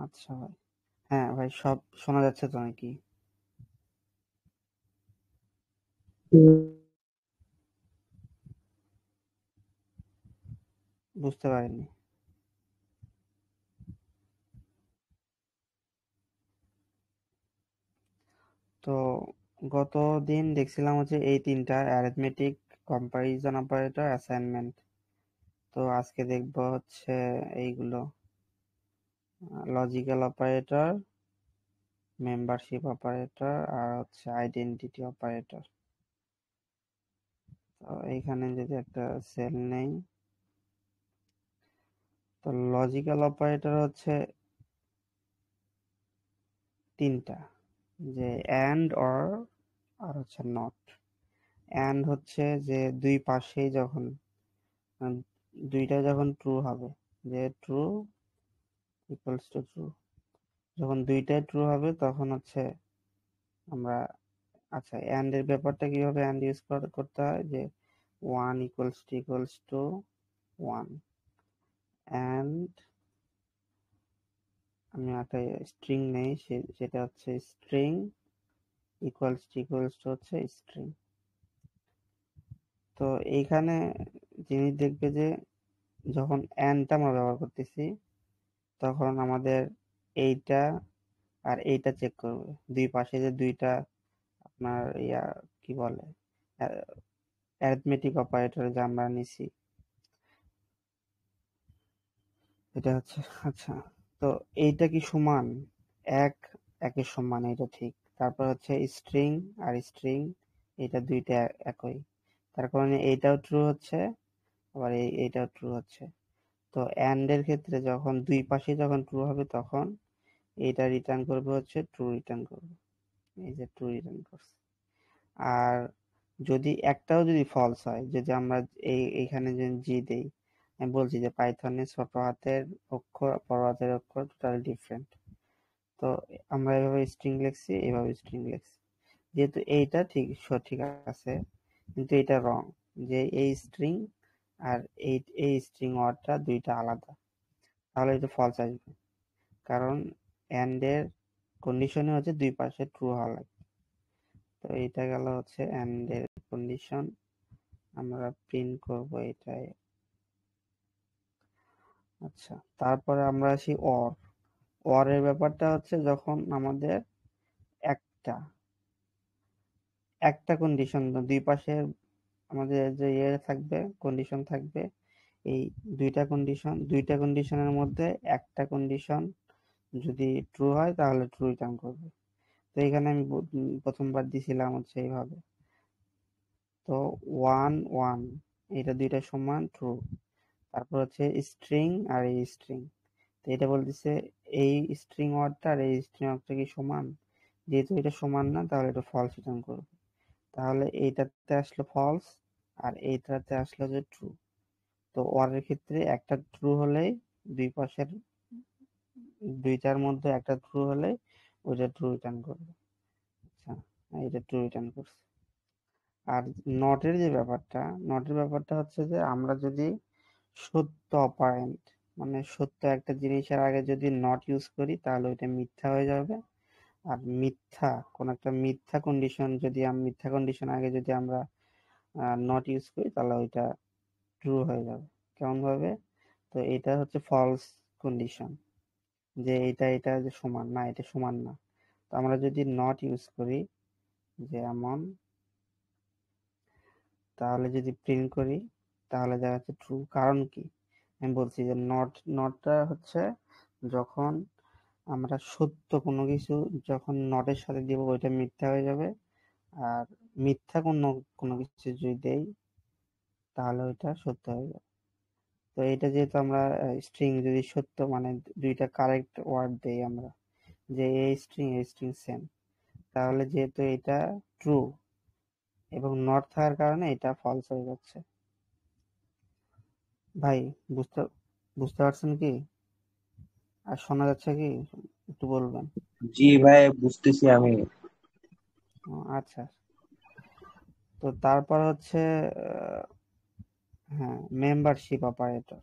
আচ্ছা ভাই। হ্যাঁ ভাই, সব শোনা যাচ্ছে তো নাকি? বুঝতে পারিনি। তো গত দিন দেখছিলাম হচ্ছে এই তিনটা: অ্যারিথমেটিক, কম্পারিজন অপারেটর, অ্যাসাইনমেন্ট। তো আজকে দেখবো হচ্ছে এইগুলো: লজিক্যাল অপারেটর, মেম্বারশিপ অপারেটর, আর হচ্ছে আইডেন্টিটি অপারেটর। তো এইখানে যদি একটা সেল নেই, তো লজিক্যাল অপারেটর হচ্ছে তিনটা, যে অ্যান্ড, অর, আর হচ্ছে নট। অ্যান্ড হচ্ছে যে দুই পাশেই যখন দুইটা যখন ট্রু হবে, যে ট্রু ইকুয়ালস টু ট্রু, যখন দুইটাই ট্রু হবে তখন হচ্ছে আমরা, আচ্ছা অ্যান্ড এর ব্যাপারটা কিভাবে অ্যান্ড ইউজ করতে হয়, যে one equals to one, and আমি একটা স্ট্রিং নেই, সেটা হচ্ছে স্ট্রিং ইকুয়ালস টু হচ্ছে স্ট্রিং। তো এইখানে জিনিস দেখবে যে যখন অ্যান্ডটা আমরা ব্যবহার করতেছি তখন আমাদের এইটা আর এইটা চেক করবে, দুই পাশে যে দুইটা আপনার কি বলে, অ্যারিথমেটিক অপারেটর যে আমরা নিছি, এটা হচ্ছে, আচ্ছা, তো এইটা কি সমান এক, একের সমান, এটা ঠিক। তারপর হচ্ছে স্ট্রিং আর স্ট্রিং, এটা দুইটা একই, তার কারণে এইটাও ট্রু হচ্ছে, আবার এইটাও ট্রু হচ্ছে। তো অ্যান্ড এর ক্ষেত্রে যখন দুই পাশে যখন ট্রু হবে তখন এইটা রিটার্ন করবে হচ্ছে ট্রু রিটার্ন করবে, এই যে ট্রু রিটার্ন করছে। আর যদি একটাও যদি ফলস হয়, যদি আমরা এইখানে যদি জি দেই, আমি বলছি যে পাইথনে ছোট হাতের অক্ষর বড় হাতের অক্ষর টোটালি ডিফারেন্ট। তো আমরা এভাবে স্ট্রিং লিখছি, এভাবে স্ট্রিং লিখছি, যেহেতু এইটা ঠিক সঠিক আছে, কিন্তু এটা রং, যে এই স্ট্রিং আর এই স্ট্রিং ওয়ার্ডটা দুইটা আলাদা, তাহলে এটা ফলস আসবে। কারণ এন্ড এর কন্ডিশনে হচ্ছে দুই পাশে ট্রু হওয়া লাগবে। তো এইটা গেল হচ্ছে এন্ড এর কন্ডিশন, আমরা প্রিন্ট করব এটাই। আচ্ছা, তারপরে আমরা আসি অর। অর এর ব্যাপারটা হচ্ছে যখন আমাদের একটা একটা কন্ডিশন, দুই পাশে আমাদের যে থাকবে, কন্ডিশন থাকবে, এই দুইটা কন্ডিশনের মধ্যে একটা কন্ডিশন যদি ট্রু হয় তাহলে ট্রু রিটার্ন করবে। তো এখানে আমি প্রথমবার দিছিলাম হচ্ছে এইভাবে, তো ওয়ান ওয়ান, এটা দুইটা সমান ট্রু। তারপর হচ্ছে স্ট্রিং আর এই স্ট্রিং, তো এটা বলতেছে এই স্ট্রিং ওয়ার্ডটা আর এই স্ট্রিং ওয়ার্ডটা কি সমান, যেহেতু এটা সমান না তাহলে এটা ফলস রিটার্ন করবে। তাহলে এইটাতে আসলো ফলস আর এইটাতে আসলো যে ট্রু। তো ওর এর ক্ষেত্রে একটা ট্রু হলেই দুই পাশের দুইটার মধ্যে একটা ট্রু হলে ওইটা ট্রু রিটার্ন করবে। আচ্ছা, এটা ট্রু রিটার্ন করছে। আর নটের ব্যাপারটা হচ্ছে যে আমরা যদি সত্য অপারেন্ট, মানে সত্য একটা জিনিসের আগে যদি নট ইউজ করি তাহলে ওইটা মিথ্যা হয়ে যাবে। আর কোন একটা মিথ্যা কন্ডিশন আগে যদি আমরা নট ইউজ করি তাহলে ওইটা ট্রু হয়ে যাবে। কেমন ভাবে? তো এটা হচ্ছে ফলস কন্ডিশন, যে এটা যে সমান না, এটা সমান না। তো আমরা যদি নট ইউজ করি, যেমন তাহলে যদি প্রিন্ট করি তাহলে দেখা যাচ্ছে ট্রু। কারণ কি, আমি বলছি যে নটটা হচ্ছে যখন আমরা সত্য কোনো কিছু যখন নটের সাথে দিব ওইটা মিথ্যা হয়ে যাবে, আর মিথ্যা কোনো কিছু যদি দেই তাহলে ওইটা সত্য হয়ে যাবে। তো এটা যেহেতু আমরা স্ট্রিং যদি সত্য মানে দুইটা কারেক্ট ওয়ার্ড দেই আমরা, যে এই স্ট্রিং সেম, তাহলে যেহেতু এটা ট্রু এবং নট থাকার কারণে এটা ফলস হয়ে যাচ্ছে। ভাই, বুঝতে বুঝতে পারছেন কি? আর শোনা যাচ্ছে কি, একটু বলবেন? জি ভাই, বুঝতেছি আমি। আচ্ছা, তো তারপর হচ্ছে হ্যাঁ, মেম্বারশিপ অপারেটর।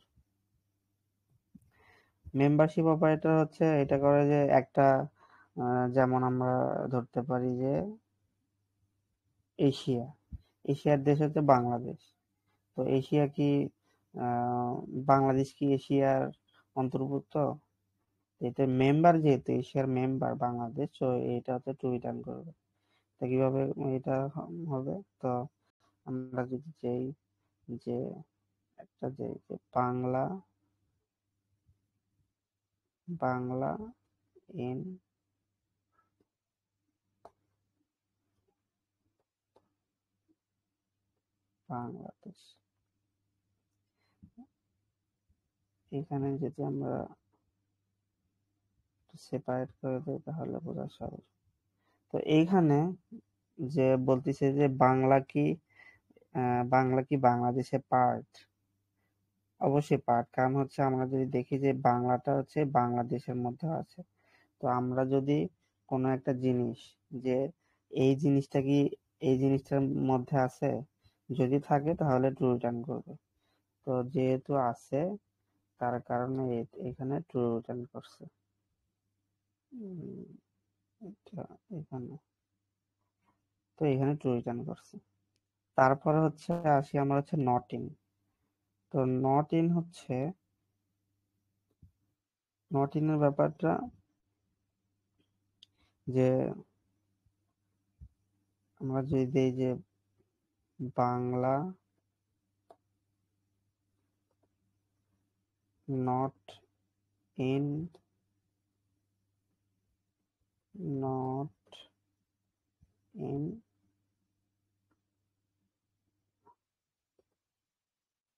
মেম্বারশিপ অপারেটর হচ্ছে এটা করে যে একটা যেমন আমরা ধরতে পারি যে এশিয়া, এশিয়ার দেশ হচ্ছে বাংলাদেশ। তো এশিয়া কি আহ, বাংলাদেশ কি এশিয়ার অন্তর্ভুক্ত? এটা মেম্বার, যেহেতু এশিয়ার মেম্বার বাংলাদেশ, তো এটা হচ্ছে টু রিটার্ন করবে। তো কিভাবে এটা হবে? তো আমরা যদি চাই যে একটা যে বাংলা, বাংলা ইন বাংলাদেশ, এখানে যদি আমরা সেপারেট করে দিই তাহলে বোঝা সহজ। তো এইখানে যে বলতেছে যে বাংলা কি বাংলাদেশের পার্ট? অবশ্যই পার্ট, কারণ হচ্ছে আমরা যদি দেখি যে বাংলাটা হচ্ছে বাংলাদেশের মধ্যে আছে। তো আমরা যদি কোনো একটা জিনিস, যে এই জিনিসটা কি এই জিনিসটার মধ্যে আছে, যদি থাকে তাহলে ট্রু রিটার্ন করবে। তো যেহেতু আছে, তার কারণে এখানে ট্রু রিটার্ন করছে। উম, এটা এখানে, তো এখানে ট্রু রিটার্ন করছে। তারপরে হচ্ছে আসি আমরা হচ্ছে নট ইন। তো নট ইন হচ্ছে, নট ইনের ব্যাপারটা যে আমরা যদি দিই যে Bangla not in, not in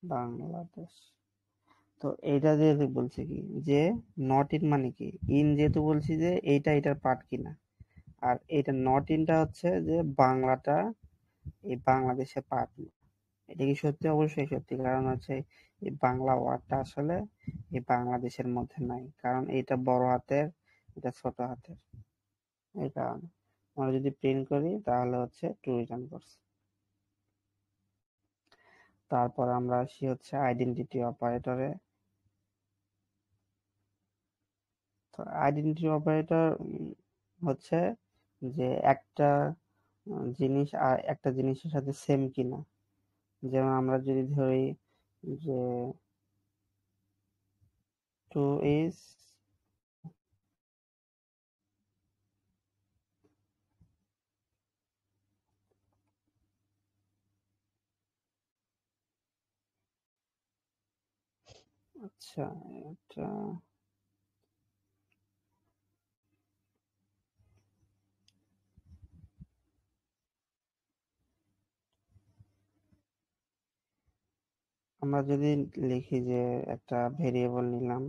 Bangladesh. তো এইটা যেহেতু বলছে কি যে নট ইন মানে কি, ইন যেহেতু বলছি যে এইটা এটার পার্ট কিনা, আর এটা নট ইনটা হচ্ছে যে বাংলাটা এই বাংলাদেশে পার্ট না। এটা কি সত্যি? অবশ্যই সত্যি, কারণ হচ্ছে এই বাংলা ওয়ার্ডটা আসলে এই বাংলাদেশের মধ্যে নাই, কারণ এটা বড় হাতের, এটা ছোট হাতের, এই কারণে। আমরা যদি প্রিন্ট করি তাহলে হচ্ছে টু রিটার্ন করছে। তারপর আমরা আসি হচ্ছে আইডেন্টিটি অপারেটরে। তো আইডেন্টিটি অপারেটর হচ্ছে যে একটা জিনিস আর একটা জিনিসের সাথে সেম কিনা। যেমন আমরা যদি ধরি যে টু ইজ, আচ্ছা এটা আমরা যদি লিখি যে একটা ভেরিয়েবল নিলাম,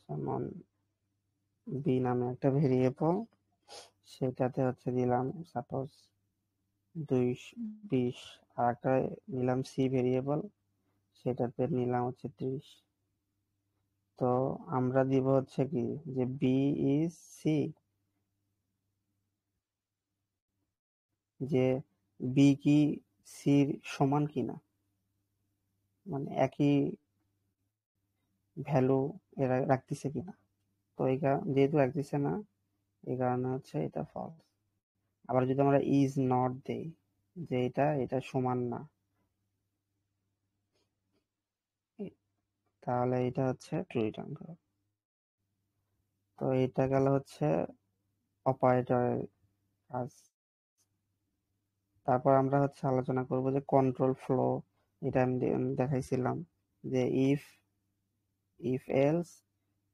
যেমন বি নামে একটা ভেরিয়েবল, সেটাতে হচ্ছে দিলাম সাপোজ 20, আর একটা নিলাম সি ভেরিয়েবল, সেটাতে নিলাম হচ্ছে 30। তো আমরা দিব হচ্ছে কি যে বি ইজ সি, যে বি কি সির সমান কিনা, মানে একই ভ্যালু এরা রাখতেছে কিনা। তো এই যেহেতু রাখতেছে না, এই কারণে হচ্ছে এটা ফলস। আবার যদি আমরা ইজ নট দেই, যে এটা সমান না, তাহলে এটা হচ্ছে ট্রু রিটার্ন করে। তো এটা গেল হচ্ছে অপারেটরের কাজ। তারপর আমরা হচ্ছে আলোচনা করব যে কন্ট্রোল ফ্লো। এটা আমি দেখাইছিলাম যে ইফ এলস,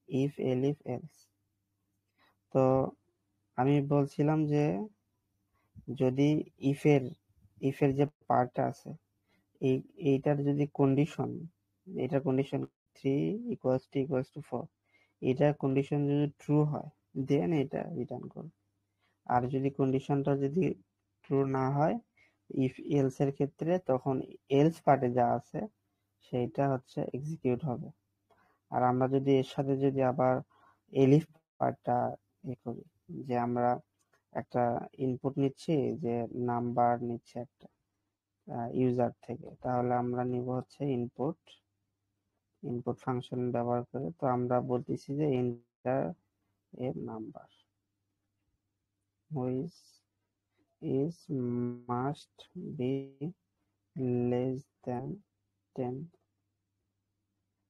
ইফ এলিফ এলস। তো আমি বলছিলাম যে যদি ইফের ইফের যে পার্টটা আছে, এই এইটার যদি কন্ডিশন, এটার কন্ডিশন 3 = 4, এটার কন্ডিশন যদি ট্রু হয় দেন এটা রিটার্ন করবে। আর যদি কন্ডিশনটা যদি ট্রু না হয়, ইফ এলস এর ক্ষেত্রে, তখন এলস পার্টে যা আছে সেইটা হচ্ছে এক্সিকিউট হবে। আর আমরা যদি এর সাথে যদি আবার এলিফ পার্টটা করি, যে আমরা একটা ইনপুট নিচ্ছি, যে নাম্বার নিচ্ছে একটা ইউজার থেকে, তাহলে আমরা নিব হচ্ছে ইনপুট ইনপুট ফাংশন ব্যবহার করে। তো আমরা বলতেছি যে enter a number which is must be less than 10।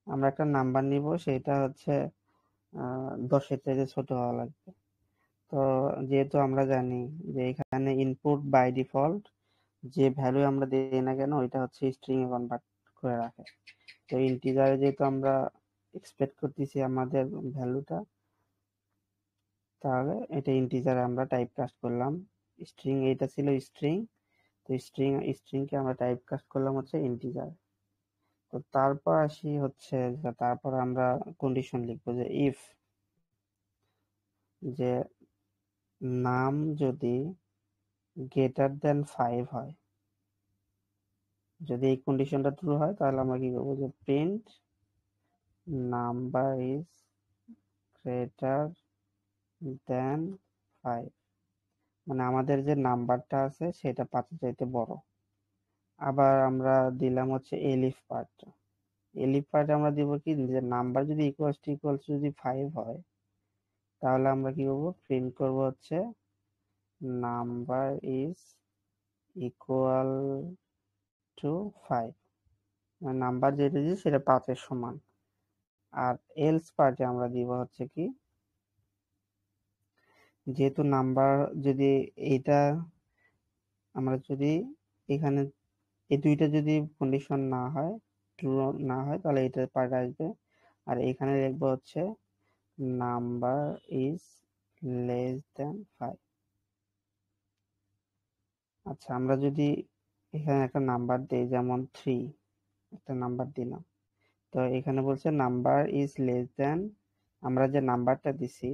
আমরা একটা নাম্বার নিব, সেটা হচ্ছে 10-এর চাইতে ছোট হওয়া লাগবে। তো যেহেতু আমরা জানি যে এখানে ইনপুট বাই ডিফল্ট যে ভ্যালু আমরা দিই না কেন ওইটা হচ্ছে স্ট্রিং এ কনভার্ট করে রাখে। তো ইন্টিজারে যেহেতু আমরা এক্সপেক্ট করতেছি আমাদের ভ্যালুটা, তাহলে এটা ইন্টিজারে আমরা টাইপ কাস্ট করলাম। স্ট্রিং এটা ছিল স্ট্রিং, তো স্ট্রিংকে আমরা টাইপ কাস্ট করলাম হচ্ছে ইন্টিজার। তো তারপর আসি হচ্ছে যে তারপর আমরা কন্ডিশন লিখবো যে ইফ যে নাম যদি গ্রেটার দেন 5 হয়, যদি এই কন্ডিশনটা ট্রু হয় তাহলে আমরা কি করবো যে print number is greater than 5, মানে আমাদের যে নাম্বারটা আছে সেটা 5-এর চাইতে বড়। আবার আমরা দিলাম হচ্ছে এলিফ পার্ট। এলিফ পার্ট আমরা দিব কি যে নাম্বার যদি ইকুয়ালস যদি 5 হয়, তাহলে আমরা কি করবো প্রিন্ট করব হচ্ছে নাম্বার ইজ ইকুয়াল টু 5, মানে নাম্বার যেটা দিয়েছি সেটা 5-এর সমান। আর এলস পার্টে আমরা দিব হচ্ছে কি, যেহেতু নাম্বার যদি এইটা আমরা যদি এখানে এই দুইটা যদি কন্ডিশন না হয়, ট্রু না হয়, তাহলে এটা পার্ট আসবে। আর এখানে লিখবো হচ্ছে নাম্বার ইজ লেস দেন 5। আচ্ছা, আমরা যদি এখানে একটা নাম্বার দেই, যেমন 3 একটা নাম্বার দিলাম, তো এখানে বলছে নাম্বার ইজ লেস দেন, আমরা যে নাম্বারটা দিছি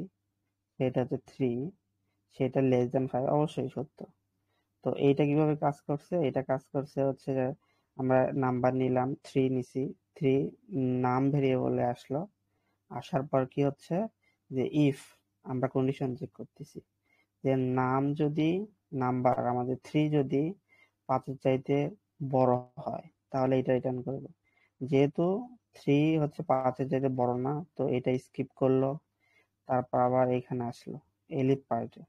সেটা হচ্ছে 3, সেটা লেস দেন 5, অবশ্যই সত্য। তো এইটা কিভাবে কাজ করছে, এটা কাজ করছে হচ্ছে যে আমরা নাম্বার নিলাম 3 নিছি, 3 নাম ভেরিয়েবলে আসলো, আসার পর কি হচ্ছে যে ইফ আমরা কন্ডিশন চেক করতেছি যে নাম যদি নাম্বার আমাদের 3 যদি 5-এর চাইতে বড় হয় তাহলে এটা রিটার্ন করবে। যেহেতু 3 হচ্ছে 5-এর চাইতে বড় না, তো এটা স্কিপ করলো। তারপর আবার এখানে আসলো এলিফ পার্টে।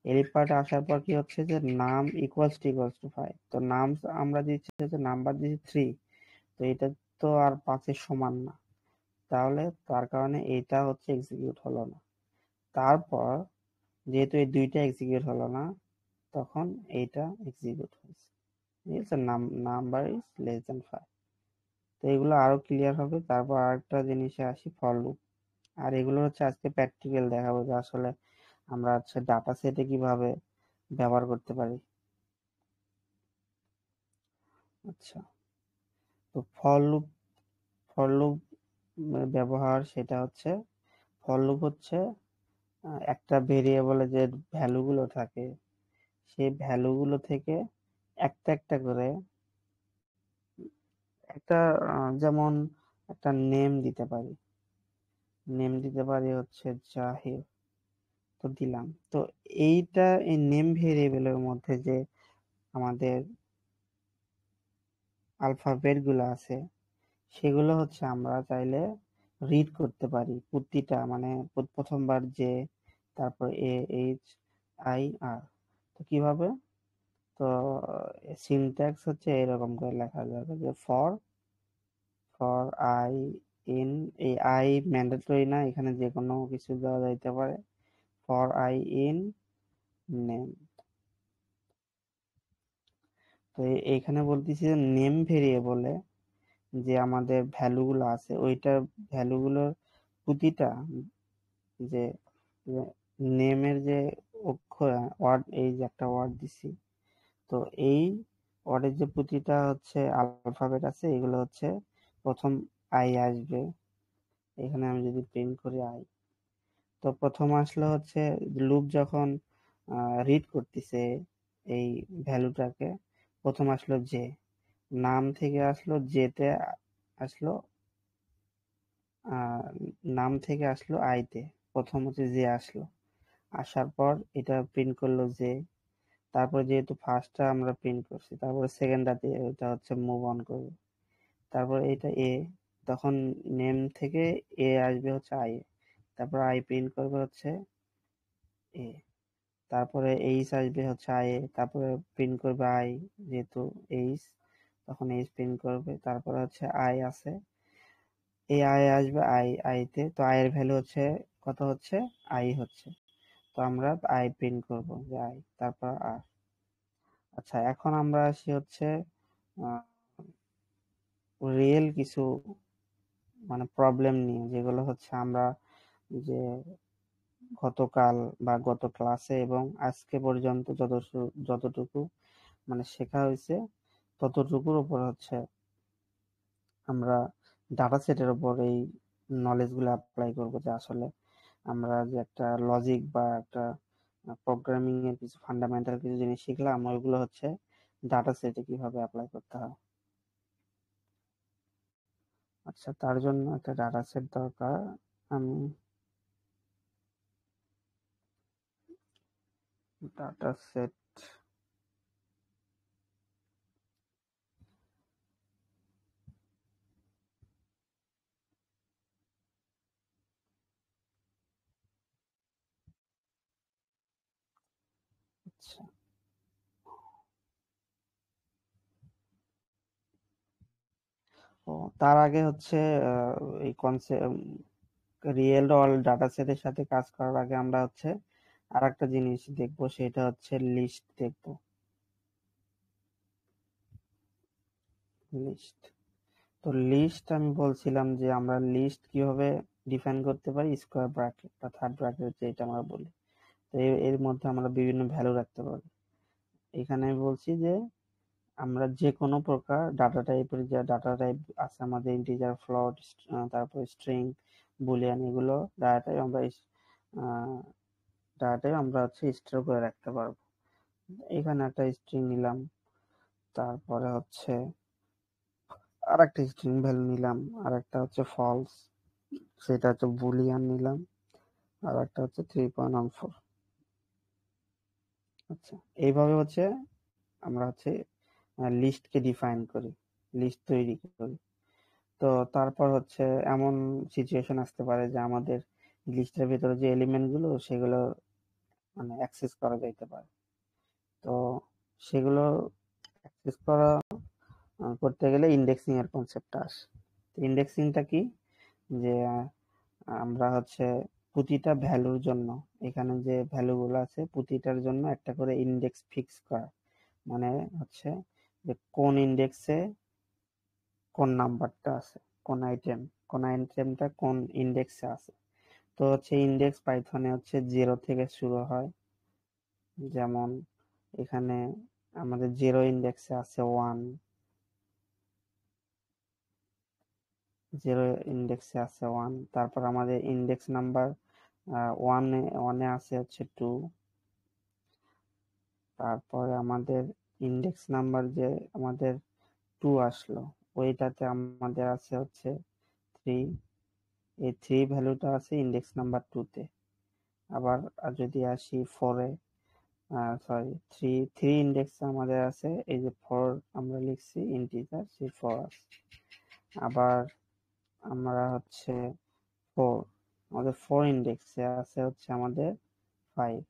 এলিফ পার্টে আসার পর কি হচ্ছে যে নাম ইকুয়ালস টু 5, তো নাম আমরা দিচ্ছি হচ্ছে নাম্বার দিচ্ছি 3, তো এটা তো আর 5-এর সমান না, তাহলে তার কারণে এটা হচ্ছে এক্সিকিউট হলো না। তারপর যেহেতু এই দুইটা এক্সিকিউট হলো না, তখন এইটা এক্সিকিউট হয়েছে, ঠিক আছে, নাম্বার ইজ লেস দেন 5। তো এগুলো আরো ক্লিয়ার হবে। তারপর আরেকটা জিনিসে আসি, ফর লুপ। আর এগুলো হচ্ছে আজকে প্র্যাকটিক্যাল দেখাবো যে আসলে আমরা হচ্ছে ডাটা সেটে কিভাবে ব্যবহার করতে পারি। আচ্ছা, তো ফর লুপ ব্যবহার সেটা হচ্ছে, ফর লুপ হচ্ছে একটা ভেরিয়েবলে যে ভ্যালুগুলো থাকে সেই ভ্যালুগুলো থেকে একটা একটা করে একটা যেমন একটা নেম দিতে পারি হচ্ছে জাহির, তো দিলাম। তো এইটা এই নেম ভেরিয়েবলের মধ্যে যে আমাদের আলফাবেট গুলো আছে সেগুলো হচ্ছে আমরা চাইলে রিড করতে পারি প্রতিটা, মানে প্রথমবার যে, তারপর AHIR। তো কিভাবে, তো সিনট্যাক্স হচ্ছে এরকম করে লেখা যাবে যে ফর ফর আই ইন, এই আই ম্যান্ডেটরি না, এখানে যে কোনো কিছু দেওয়া যাইতে পারে। ফর আই ইন নেম, তো এইখানে বলতেছি যে নেম ভেরিয়েবলে যে আমাদের ভ্যালুগুলো আছে ওইটার ভ্যালুগুলোর প্রতিটা যে নেমের যে অক্ষর ওয়ার্ড, এই যে একটা ওয়ার্ড দিছি, তো এই ওয়ার্ডের যে প্রতিটা হচ্ছে আলফাবেট আছে এগুলো হচ্ছে প্রথম আই আসবে। এখানে আমি যদি প্রিন্ট করি আই, তো প্রথম আসলো হচ্ছে লুপ যখন রিড করতেছে এই ভ্যালুটাকে, প্রথম আসলো জে, নাম থেকে আসলো জেতে আসলো, আহ, নাম থেকে আসলো আইতে, প্রথম হচ্ছে জে আসলো, আসার পর এটা প্রিন্ট করলো জে। তারপর যেহেতু ফার্স্টটা আমরা প্রিন্ট করছি, তারপরে সেকেন্ডটাতে এটা হচ্ছে মুভ অন করবে, তারপর এটা এ, তখন নেম থেকে এ আসবে হচ্ছে আই, তারপর আই প্রিন্ট করবে হচ্ছে এ, তারপরে এইচ আসবে হচ্ছে আই এ, তারপরে প্রিন্ট করবে আই, যেহেতু এইচ, তখন এইচ প্রিন্ট করবে, তারপরে হচ্ছে আই আছে, এই আই আসবে আইতে, তো আই এর ভ্যালু হচ্ছে কত, হচ্ছে আই হচ্ছে, তো আমরা আই প্রিন্ট করব যে আই, তারপর আর। আচ্ছা, এখন আমরা আসি হচ্ছে রিয়েল কিছু মানে প্রবলেম নিয়ে, যেগুলো হচ্ছে আমরা যে গতকাল বা গত ক্লাসে এবং আজকে পর্যন্ত যতটুকু মানে শেখা হয়েছে ততটুকুর উপর হচ্ছে আমরা ডাটা সেটের উপর এই নলেজ গুলো অ্যাপ্লাই করবো, যে আসলে আমরা যে একটা লজিক বা একটা প্রোগ্রামিং এর কিছু ফান্ডামেন্টাল কিছু জিনিস শিখলাম, ওইগুলো হচ্ছে ডাটা সেটে কিভাবে অ্যাপ্লাই করতে হয়। আচ্ছা, তার জন্য একটা ডাটা সেট দরকার। আমি ডাটা সেট, আচ্ছা, ও তার আগে হচ্ছে এই কনসেপ্ট রিয়েল ওয়ার্ল্ড ডাটা সেটের সাথে কাজ করার আগে আমরা হচ্ছে আর একটা জিনিস দেখবো, সেটা হচ্ছে লিস্ট দেখবো। লিস্ট, তো লিস্ট আমি বলছিলাম যে আমরা লিস্ট কিভাবে ডিফাইন করতে পারি, স্কোয়ার ব্র্যাকেট বা থার্ড ব্র্যাকেট যেটা আমরা বলি, তো এর মধ্যে আমরা বিভিন্ন ভ্যালু রাখতে পারি। এখানে আমি বলছি যে আমরা যে কোনো প্রকার ডাটা টাইপের, যে ডাটা টাইপ আছে আমাদের, ইন্টিজার, ফ্লোট, তারপর স্ট্রিং, বুলিয়ান, এগুলো ডাটা টাইপ আমরা হচ্ছে স্টোর করে রাখতে পারবো। এখানে একটা স্ট্রিং নিলাম, তারপরে হচ্ছে আর একটা স্ট্রিং ভ্যালু নিলাম, আর একটা হচ্ছে ফলস, সেটা হচ্ছে বুলিয়ান নিলাম, আর একটা হচ্ছে 3.14। আচ্ছা, এইভাবে হচ্ছে আমরা হচ্ছে লিস্টকে ডিফাইন করি, লিস্ট তৈরি করি। তো তারপর হচ্ছে এমন সিচুয়েশন আসতে পারে যে আমাদের লিস্টের ভিতরে যে এলিমেন্ট গুলো সেগুলো মানে অ্যাক্সেস করা যাইতে পারে। তো সেগুলো অ্যাক্সেস করতে গেলে ইন্ডেক্সিং এর কনসেপ্টটা আসে। ইন্ডেক্সিংটা কি, যে আমরা হচ্ছে প্রতিটা ভ্যালুর জন্য, এখানে যে ভ্যালুগুলো আছে প্রতিটার জন্য একটা করে ইন্ডেক্স ফিক্স করা, মানে হচ্ছে যে কোন ইন্ডেক্সে কোন নাম্বারটা আছে, কোন আইটেমটা কোন ইন্ডেক্সে আছে। তো হচ্ছে ইন্ডেক্স পাইথনে হচ্ছে 0 থেকে শুরু হয়, যেমন এখানে আমাদের 0 ইন্ডেক্সে আছে 1, 0 ইন্ডেক্সে আছে 1, তারপর আমাদের ইন্ডেক্স নাম্বার ওয়ানে আছে হচ্ছে 2, তারপরে আমাদের ইন্ডেক্স নাম্বার যে আমাদের 2 আসলো, ওইটাতে আমাদের আছে হচ্ছে 3, এই 3 ভ্যালুটা আছে ইন্ডেক্স নাম্বার 2 তে। আবার যদি আসি 4-এ, সরি, 3 ইন্ডেক্সে আমাদের আছে এই যে 4, আমরা লিখছি ইন্টিজার, সেই 4 আছে। আবার আমরা হচ্ছে 4, আমাদের 4 ইন্ডেক্সে আছে হচ্ছে আমাদের 5,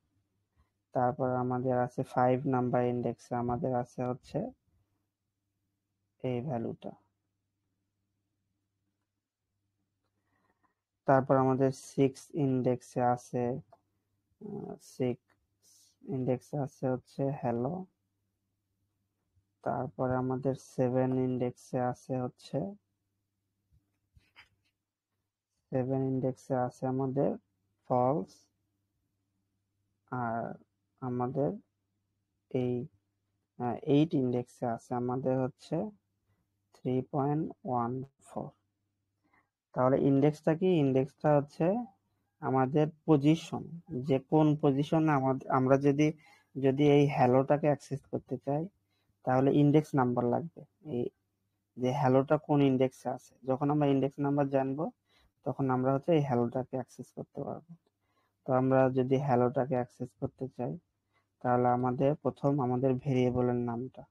তারপর আমাদের আছে 5 নাম্বার ইন্ডেক্সে আমাদের আছে হচ্ছে এই ভ্যালুটা, তারপর আমাদের 6 ইন্ডেক্সে আছে হচ্ছে হ্যালো, তারপরে আমাদের 7 ইন্ডেক্সে আছে আমাদের ফলস, আর আমাদের এই 8 ইন্ডেক্সে আছে আমাদের হচ্ছে 3.14। তাহলে ইন্ডেক্সটা কি, ইন্ডেক্সটা হচ্ছে আমাদের পজিশন, যে কোন পজিশনে আমাদের, আমরা যদি যদি এই হ্যালোটাকে অ্যাক্সেস করতে চাই তাহলে ইন্ডেক্স নাম্বার লাগবে, এই যে হ্যালোটা কোন ইন্ডেক্সে আছে, যখন আমরা ইন্ডেক্স নাম্বার জানবো তখন আমরা হচ্ছে এই হ্যালোটাকে অ্যাক্সেস করতে পারবো। তো আমরা যদি হ্যালোটাকে অ্যাক্সেস করতে চাই তাহলে আমাদের প্রথম আমাদের ভেরিয়েবলের নামটা,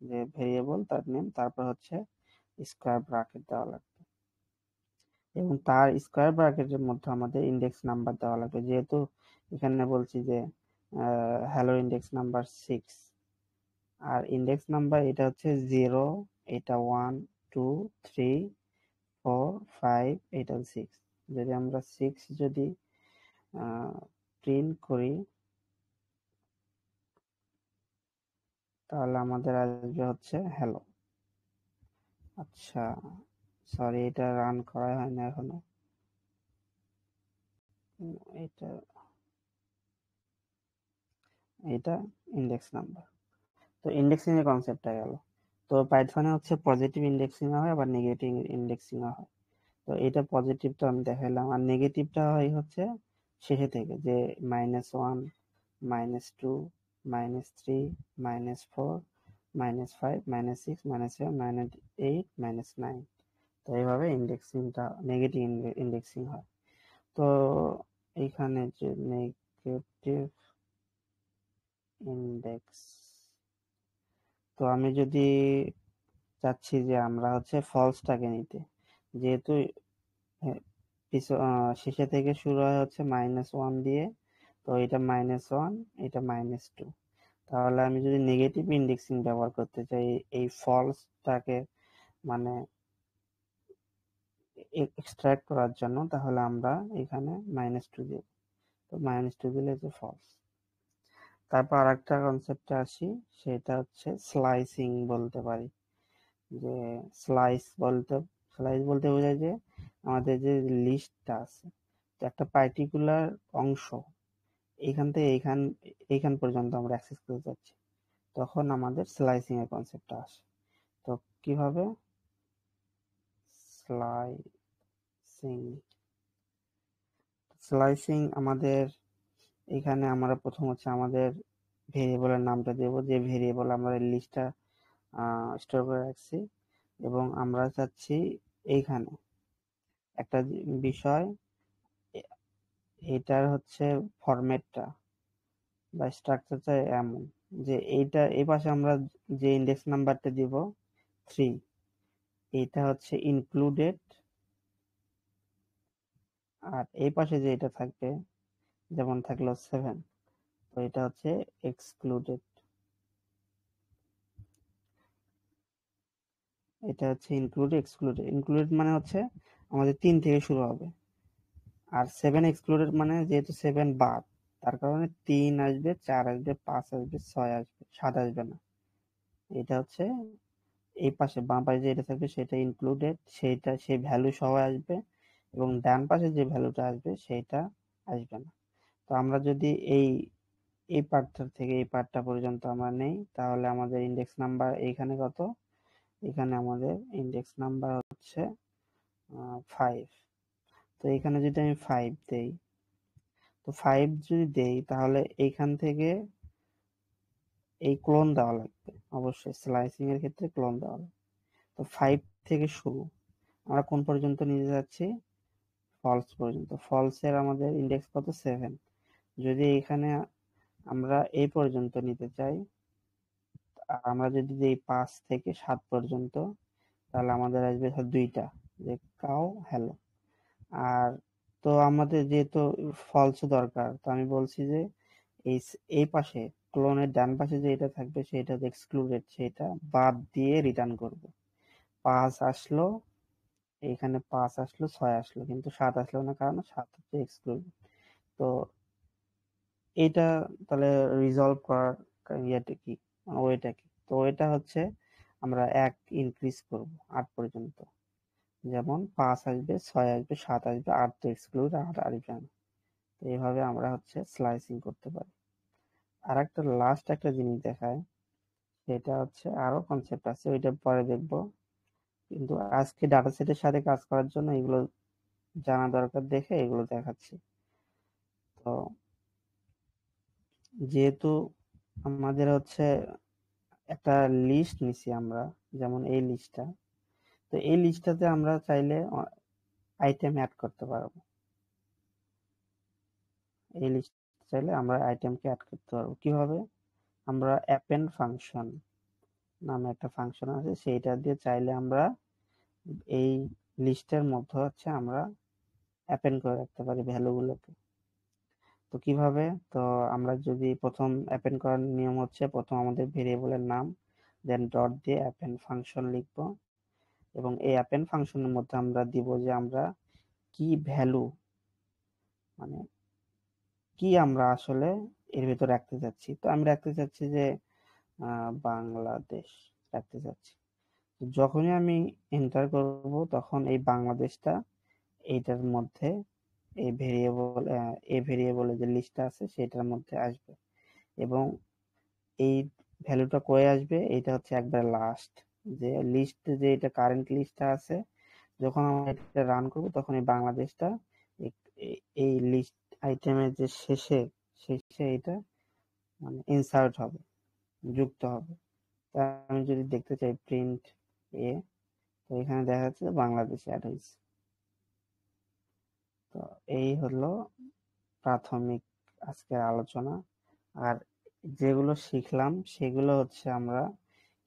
যে ভেরিয়েবল তার নেম, তারপর হচ্ছে স্কোয়ার ব্র্যাকেট দেওয়া লাগবে। এবং তার স্কোয়ার ব্র্যাকেটের মধ্যে আমাদের ইন্ডেক্স নাম্বার দেওয়া লাগবে, যেহেতু এখানে বলছি যে হ্যালো ইন্ডেক্স নাম্বার 6, আর ইন্ডেক্স নাম্বার এটা হচ্ছে 0, এটা 1, 2, 3, 4, 5, এটা 6। যদি আমরা 6 যদি প্রিন্ট করি, তাহলে আমাদের আসবে হচ্ছে হ্যালো। আচ্ছা, সরি, এটা রান করা হয় না এখনো। এটা এটা ইন্ডেক্স নাম্বার। তো ইন্ডেক্সিং এর কনসেপ্টটা গেল। তো পাইথনে হচ্ছে পজিটিভ ইন্ডেক্সিং হয় আবার নেগেটিভ ইন্ডেক্সিং হয়। তো এটা পজিটিভটা আমি দেখাইলাম, আর নেগেটিভটা হয় হচ্ছে শেষে থেকে, যে -1, -2, -3, -4, -5, -6, -7, -8, -9। তো এইভাবে ইন্ডেক্সিংটা নেগেটিভ ইন্ডেক্সিং হয়। তো এইখানে যে নেগেটিভ ইন্ডেক্স, তো আমি যদি চাচ্ছি যে আমরা হচ্ছে ফলসটাকে নিতে, যেহেতু শেষে থেকে শুরু হয় হচ্ছে -1 দিয়ে, তো এটা -1, এটা -2। তাহলে আমি যদি নেগেটিভ ইন্ডেক্সিং ব্যবহার করতে চাই এই ফলসটাকে মানে এক্সট্রাক্ট করার জন্য, তাহলে আমরা এখানে -2 দিব। তো -2 দিলে যে ফলস। তারপর আরেকটা কনসেপ্টে আসি, সেটা হচ্ছে স্লাইসিং বলতে পারি। যে স্লাইস বলতে স্লাইস বলতে বোঝায় যে আমাদের যে লিস্টটা আছে, তো একটা পার্টিকুলার অংশ এইখান থেকে এইখান পর্যন্ত আমরা অ্যাক্সেস করতে চাচ্ছি, তখন আমাদের স্লাইসিং এর কনসেপ্টটা আসে। তো কিভাবে স্লাইসিং স্লাইসিং আমাদের এখানে আমরা প্রথম হচ্ছে আমাদের ভেরিয়েবলের নামটা দেব, যে ভেরিয়েবল আমরা লিস্টটা স্টোর করে রাখছি, এবং আমরা চাচ্ছি এইখানে একটা বিষয়, এটার হচ্ছে ফরম্যাটটা বা স্ট্রাকচারটা এমন যে এইটা এই পাশে আমরা যে ইন্ডেক্স নাম্বারটা দিব 3, এইটা হচ্ছে ইনক্লুডেড, আর এই পাশে যে এটা থাকবে যেমন থাকলো 7, তো এটা হচ্ছে এক্সক্লুডেড। এটা হচ্ছে এক্সক্লুডেড ইনক্লুডেড মানে হচ্ছে আমাদের 3 থেকে শুরু হবে, আর 7 এক্সক্লুডেড মানে যেহেতু 7 বাদ, তার কারণে 3 আসবে, 4 আসবে, 5 আসবে, 6 আসবে, 7 আসবে না। এটা হচ্ছে এই পাশে বাম পাশে যেটা থাকবে সেটা ইনক্লুডেড, সেইটা সেই ভ্যালু সহ আসবে, এবং ডান পাশে যে ভ্যালুটা আসবে সেটা আসবে না। তো আমরা যদি এই পার্টটা থেকে এই পার্টটা পর্যন্ত আমরা নেই, তাহলে আমাদের ইন্ডেক্স নাম্বার এইখানে কত, এখানে আমাদের ইন্ডেক্স নাম্বার হচ্ছে 5। তো এখানে যদি আমি 5 দেই, তো 5 যদি দেই তাহলে এইখান থেকে এই ক্লোন দেওয়া লাগবে, অবশ্যই স্লাইসিং এর ক্ষেত্রে ক্লোন দেওয়া লাগবে। তো 5 থেকে শুরু, আমরা কোন পর্যন্ত নিয়ে যাচ্ছি, ফলস পর্যন্ত। ফলসের আমাদের ইন্ডেক্স কত, 7। যদি এখানে আমরা এই পর্যন্ত নিতে চাই, আর আমরা যদি দিই 5 থেকে 7 পর্যন্ত, তাহলে আমাদের আসবে দুইটা, যে কাউ হ্যালো। আর তো আমাদের যেহেতু ফলস দরকার, তো আমি বলছি যে এই পাশে ক্লোনের ডান পাশে যে এটা থাকবে সেটা এক্সক্লুডেড, সেটা বাদ দিয়ে রিটার্ন করব। 5 আসলো, এইখানে 5 আসলো, 6 আসলো, কিন্তু 7 আসলো না, কারণ 7 হচ্ছে এক্সক্লুড। তো এটা তাহলে রিজলভ করার ইয়েটা কি, ওইটা কি, তো এটা হচ্ছে আমরা 1 ইনক্রিজ করব 8 পর্যন্ত। যেমন 5 আসবে, 6 আসবে, 7 আসবে, 8 তো এক্সক্লুড, 8 আসবে না। তো এইভাবে আমরা হচ্ছে স্লাইসিং করতে পারি। আর একটা লাস্ট একটা জিনিস দেখায়, সেটা হচ্ছে আরো কনসেপ্ট আছে, ওইটা পরে দেখবো, কিন্তু আজকে ডাটা সেটের সাথে কাজ করার জন্য এগুলো জানা দরকার দেখে এগুলো দেখাচ্ছি। তো যেহেতু আমাদের হচ্ছে একটা লিস্ট নিছি আমরা, যেমন এই লিস্টটা, তো এই লিস্টটাতে আমরা চাইলে আইটেম অ্যাড করতে পারবো। এই লিস্ট চাইলে আমরা আইটেমকে অ্যাড করতে পারবো কিভাবে, আমরা অ্যাপেন্ড ফাংশন নামে একটা ফাংশন আছে, সেইটা দিয়ে চাইলে আমরা এই লিস্টের মধ্যে হচ্ছে আমরা অ্যাপেন্ড করে রাখতে পারি ভ্যালুগুলোকে। তো কিভাবে? তো আমরা যদি প্রথম অ্যাপেন্ড করার নিয়ম হচ্ছে প্রথম আমাদের ভেরিয়েবলের নাম, দেন ডট দিয়ে অ্যাপেন্ড ফাংশন লিখবো, এবং এই অ্যাপেন্ড ফাংশনের মধ্যে আমরা দিব যে আমরা কি ভ্যালু, মানে কি আমরা আসলে এর ভিতর রাখতে চাচ্ছি। তো আমি রাখতে চাচ্ছি যে বাংলাদেশ রাখতে চাচ্ছি। যখনই আমি এন্টার করব তখন এই বাংলাদেশটা এইটার মধ্যে, এই ভেরিয়েবলের যে লিস্টটা আছে সেটার মধ্যে আসবে, এবং এই ভ্যালুটা কয়ে আসবে এটা হচ্ছে একবার লাস্ট, যে লিস্ট, যে এটা কারেন্ট লিস্টটা আছে, যখন আমরা এটা রান করব তখন এই বাংলাদেশটা এই লিস্ট আইটেমের যে শেষে শেষে এটা মানে ইনসার্ট হবে, যুক্ত হবে। তা আমি যদি দেখতে চাই প্রিন্ট এ, তো এখানে দেখা যাচ্ছে বাংলাদেশ অ্যাড হয়েছে। তো এই হলো প্রাথমিক আজকের আলোচনা। আর যেগুলো শিখলাম সেগুলো হচ্ছে আমরা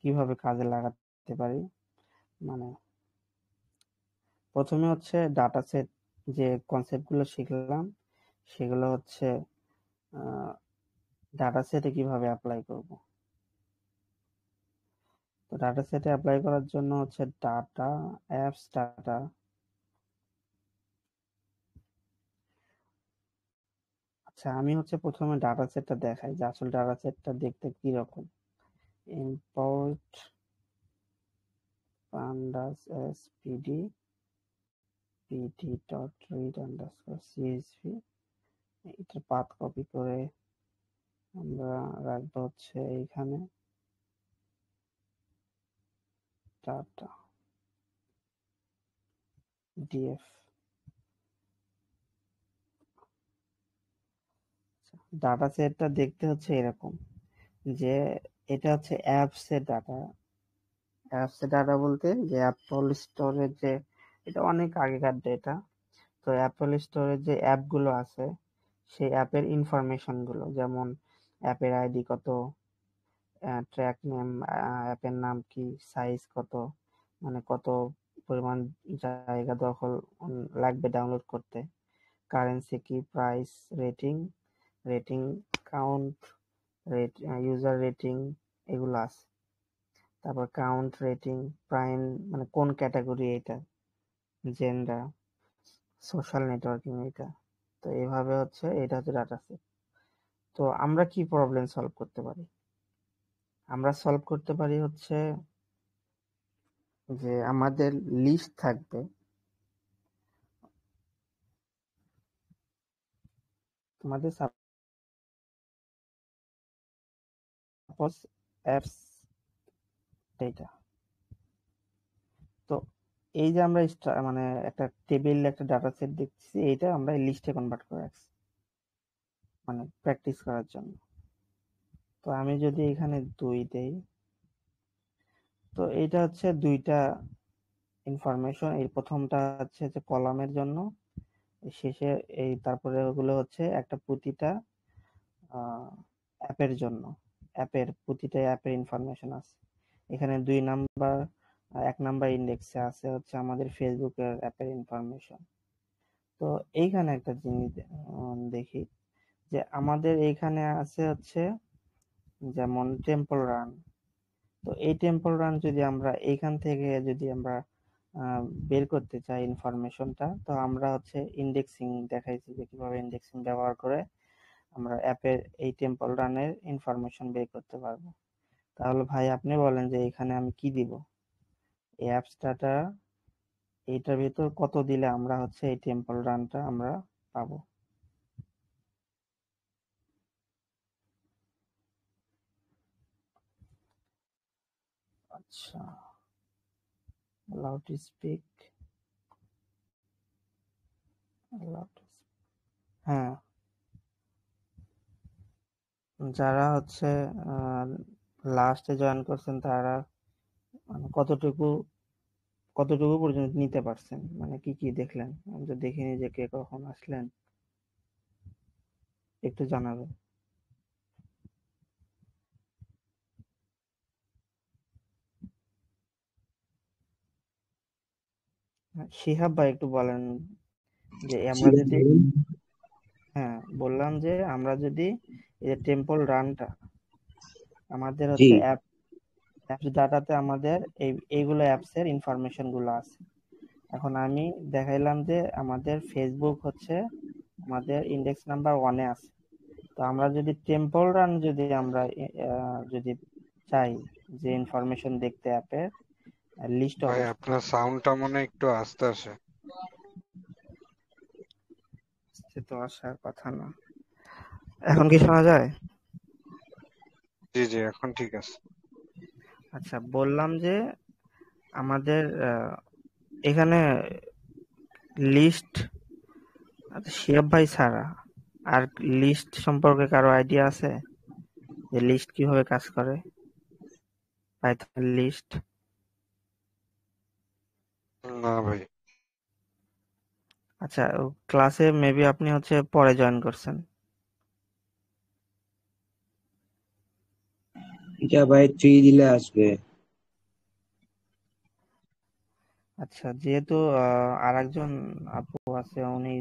কিভাবে কাজে লাগাতে পারি। মানে প্রথমে হচ্ছে ডাটা সেট, যে কনসেপ্টগুলো শিখলাম সেগুলো হচ্ছে ডাটা সেটে কিভাবে অ্যাপ্লাই করব। তো ডাটা সেটে অ্যাপ্লাই করার জন্য হচ্ছে ডাটা, অ্যাপস ডাটা। আচ্ছা, আমি হচ্ছে প্রথমে ডাটা সেটটা দেখাই যে আসল ডাটা সেটটা দেখতে কিরকম। Import pandas spd pd dot read underscore csv, এটা পাথ কপি করে আমরা রাখবো হচ্ছে এইখানে ডাটা df। ডাটা সেটটা দেখতে হচ্ছে এরকম, যে এটা হচ্ছে অ্যাপস এর ডাটা। অ্যাপস এর ডাটা বলতে যে অ্যাপল স্টোরের যে, এটা অনেক আগেকার ডেটা। তো অ্যাপল স্টোরের যে অ্যাপগুলো আছে সেই অ্যাপের ইনফরমেশন গুলো, যেমন অ্যাপের আইডি কত, ট্র্যাক নেম, অ্যাপের নাম কি, সাইজ কত, মানে কত পরিমাণ জায়গা দখল লাগবে ডাউনলোড করতে, কারেন্সি কি, price, rating, rating count, user rating, এগুলো আছে। তারপর কাউন্ট, রেটিং, প্রাইম, মানে কোন ক্যাটাগরি এটা, জেন্ডার, সোশ্যাল নেটওয়ার্কিং এটা। তো এইভাবে হচ্ছে এটা হচ্ছে ডাটা সেট। তো আমরা কি প্রবলেম সলভ করতে পারি? আমরা সলভ করতে পারি হচ্ছে যে আমাদের লিস্ট থাকবে, তোমাদের সাপোজ অ্যাপস ডেটা। তো এই যে আমরা মানে একটা টেবিল, একটা ডাটা সেট দেখছি, এইটা আমরা লিস্টে কনভার্ট করে রাখছি মানে প্র্যাকটিস করার জন্য। তো আমি যদি এখানে 2 দেই, তো এইটা হচ্ছে দুইটা ইনফরমেশন। এই প্রথমটা হচ্ছে যে কলামের জন্য, শেষে এই তারপরে ওগুলো হচ্ছে একটা প্রতিটা অ্যাপের জন্য, অ্যাপের প্রতিটা অ্যাপের ইনফরমেশন আছে। এখানে 2 নাম্বার, 1 নাম্বার ইন্ডেক্সে আছে হচ্ছে আমাদের ফেসবুকের অ্যাপের ইনফরমেশন। তো এইখানে একটা জিনিস দেখি যে আমাদের এইখানে আছে হচ্ছে যেমন টেম্পল রান। তো এই টেম্পল রান যদি আমরা এইখান থেকে যদি আমরা বের করতে চাই ইনফরমেশনটা, তো আমরা হচ্ছে ইন্ডেক্সিং দেখাইছি যে কিভাবে ইন্ডেক্সিং ব্যবহার করে আমরা অ্যাপের এই টেম্পল রানের ইনফরমেশন বের করতে পারবো। তাহলে ভাই আপনি বলেন যে এখানে আমি কি দিব, এই অ্যাপস ডাটা, এইটার ভিতর কত দিলে আমরা হচ্ছে এই টেম্পল রানটা আমরা পাবো। আচ্ছা, allow to speak, allow to speak। হ্যাঁ, যারা হচ্ছে লাস্টে জয়েন করছেন তারা মানে কতটুকু কতটুকু পর্যন্ত নিতে পারছেন, মানে কি কি দেখলেন? আমি তো দেখিনি যে কে কখন আসলেন, একটু জানাবেন। শিহাব ভাই একটু বলেন যে জি আমরা ভাই যদি, বলুন। হ্যাঁ বললাম যে আমরা যদি এই যে টেম্পল রানটা আমাদের জি হচ্ছে অ্যাপস ডাটাতে আমাদের এইগুলো অ্যাপস এর ইনফরমেশন গুলো আছে। এখন আমি দেখাইলাম যে আমাদের ফেসবুক হচ্ছে আমাদের ইন্ডেক্স নাম্বার 1 এ আছে। তো আমরা যদি টেম্পল রান যদি আমরা যদি চাই যে ইনফরমেশন দেখতে অ্যাপের লিস্ট ভাই অফ, আপনার সাউন্ডটা মনে হয় একটু আস্তে আসে। সে তো আসার কথা না। এখন কি শোনা যায়? জি জি, এখন ঠিক আছে। আচ্ছা, বললাম যে আমাদের এখানে লিস্ট, আচ্ছা শিহাব ভাই ছাড়া আর লিস্ট সম্পর্কে কারো আইডিয়া আছে যে লিস্ট কিভাবে কাজ করে, পাইথন লিস্ট? না ভাই। আচ্ছা, ক্লাসে মেবি আপনি হচ্ছে পরে জয়েন করছেন। এটা ভাই 3 দিলে আসবে। আচ্ছা, যেহেতু আরেকজন আপু আছে, উনি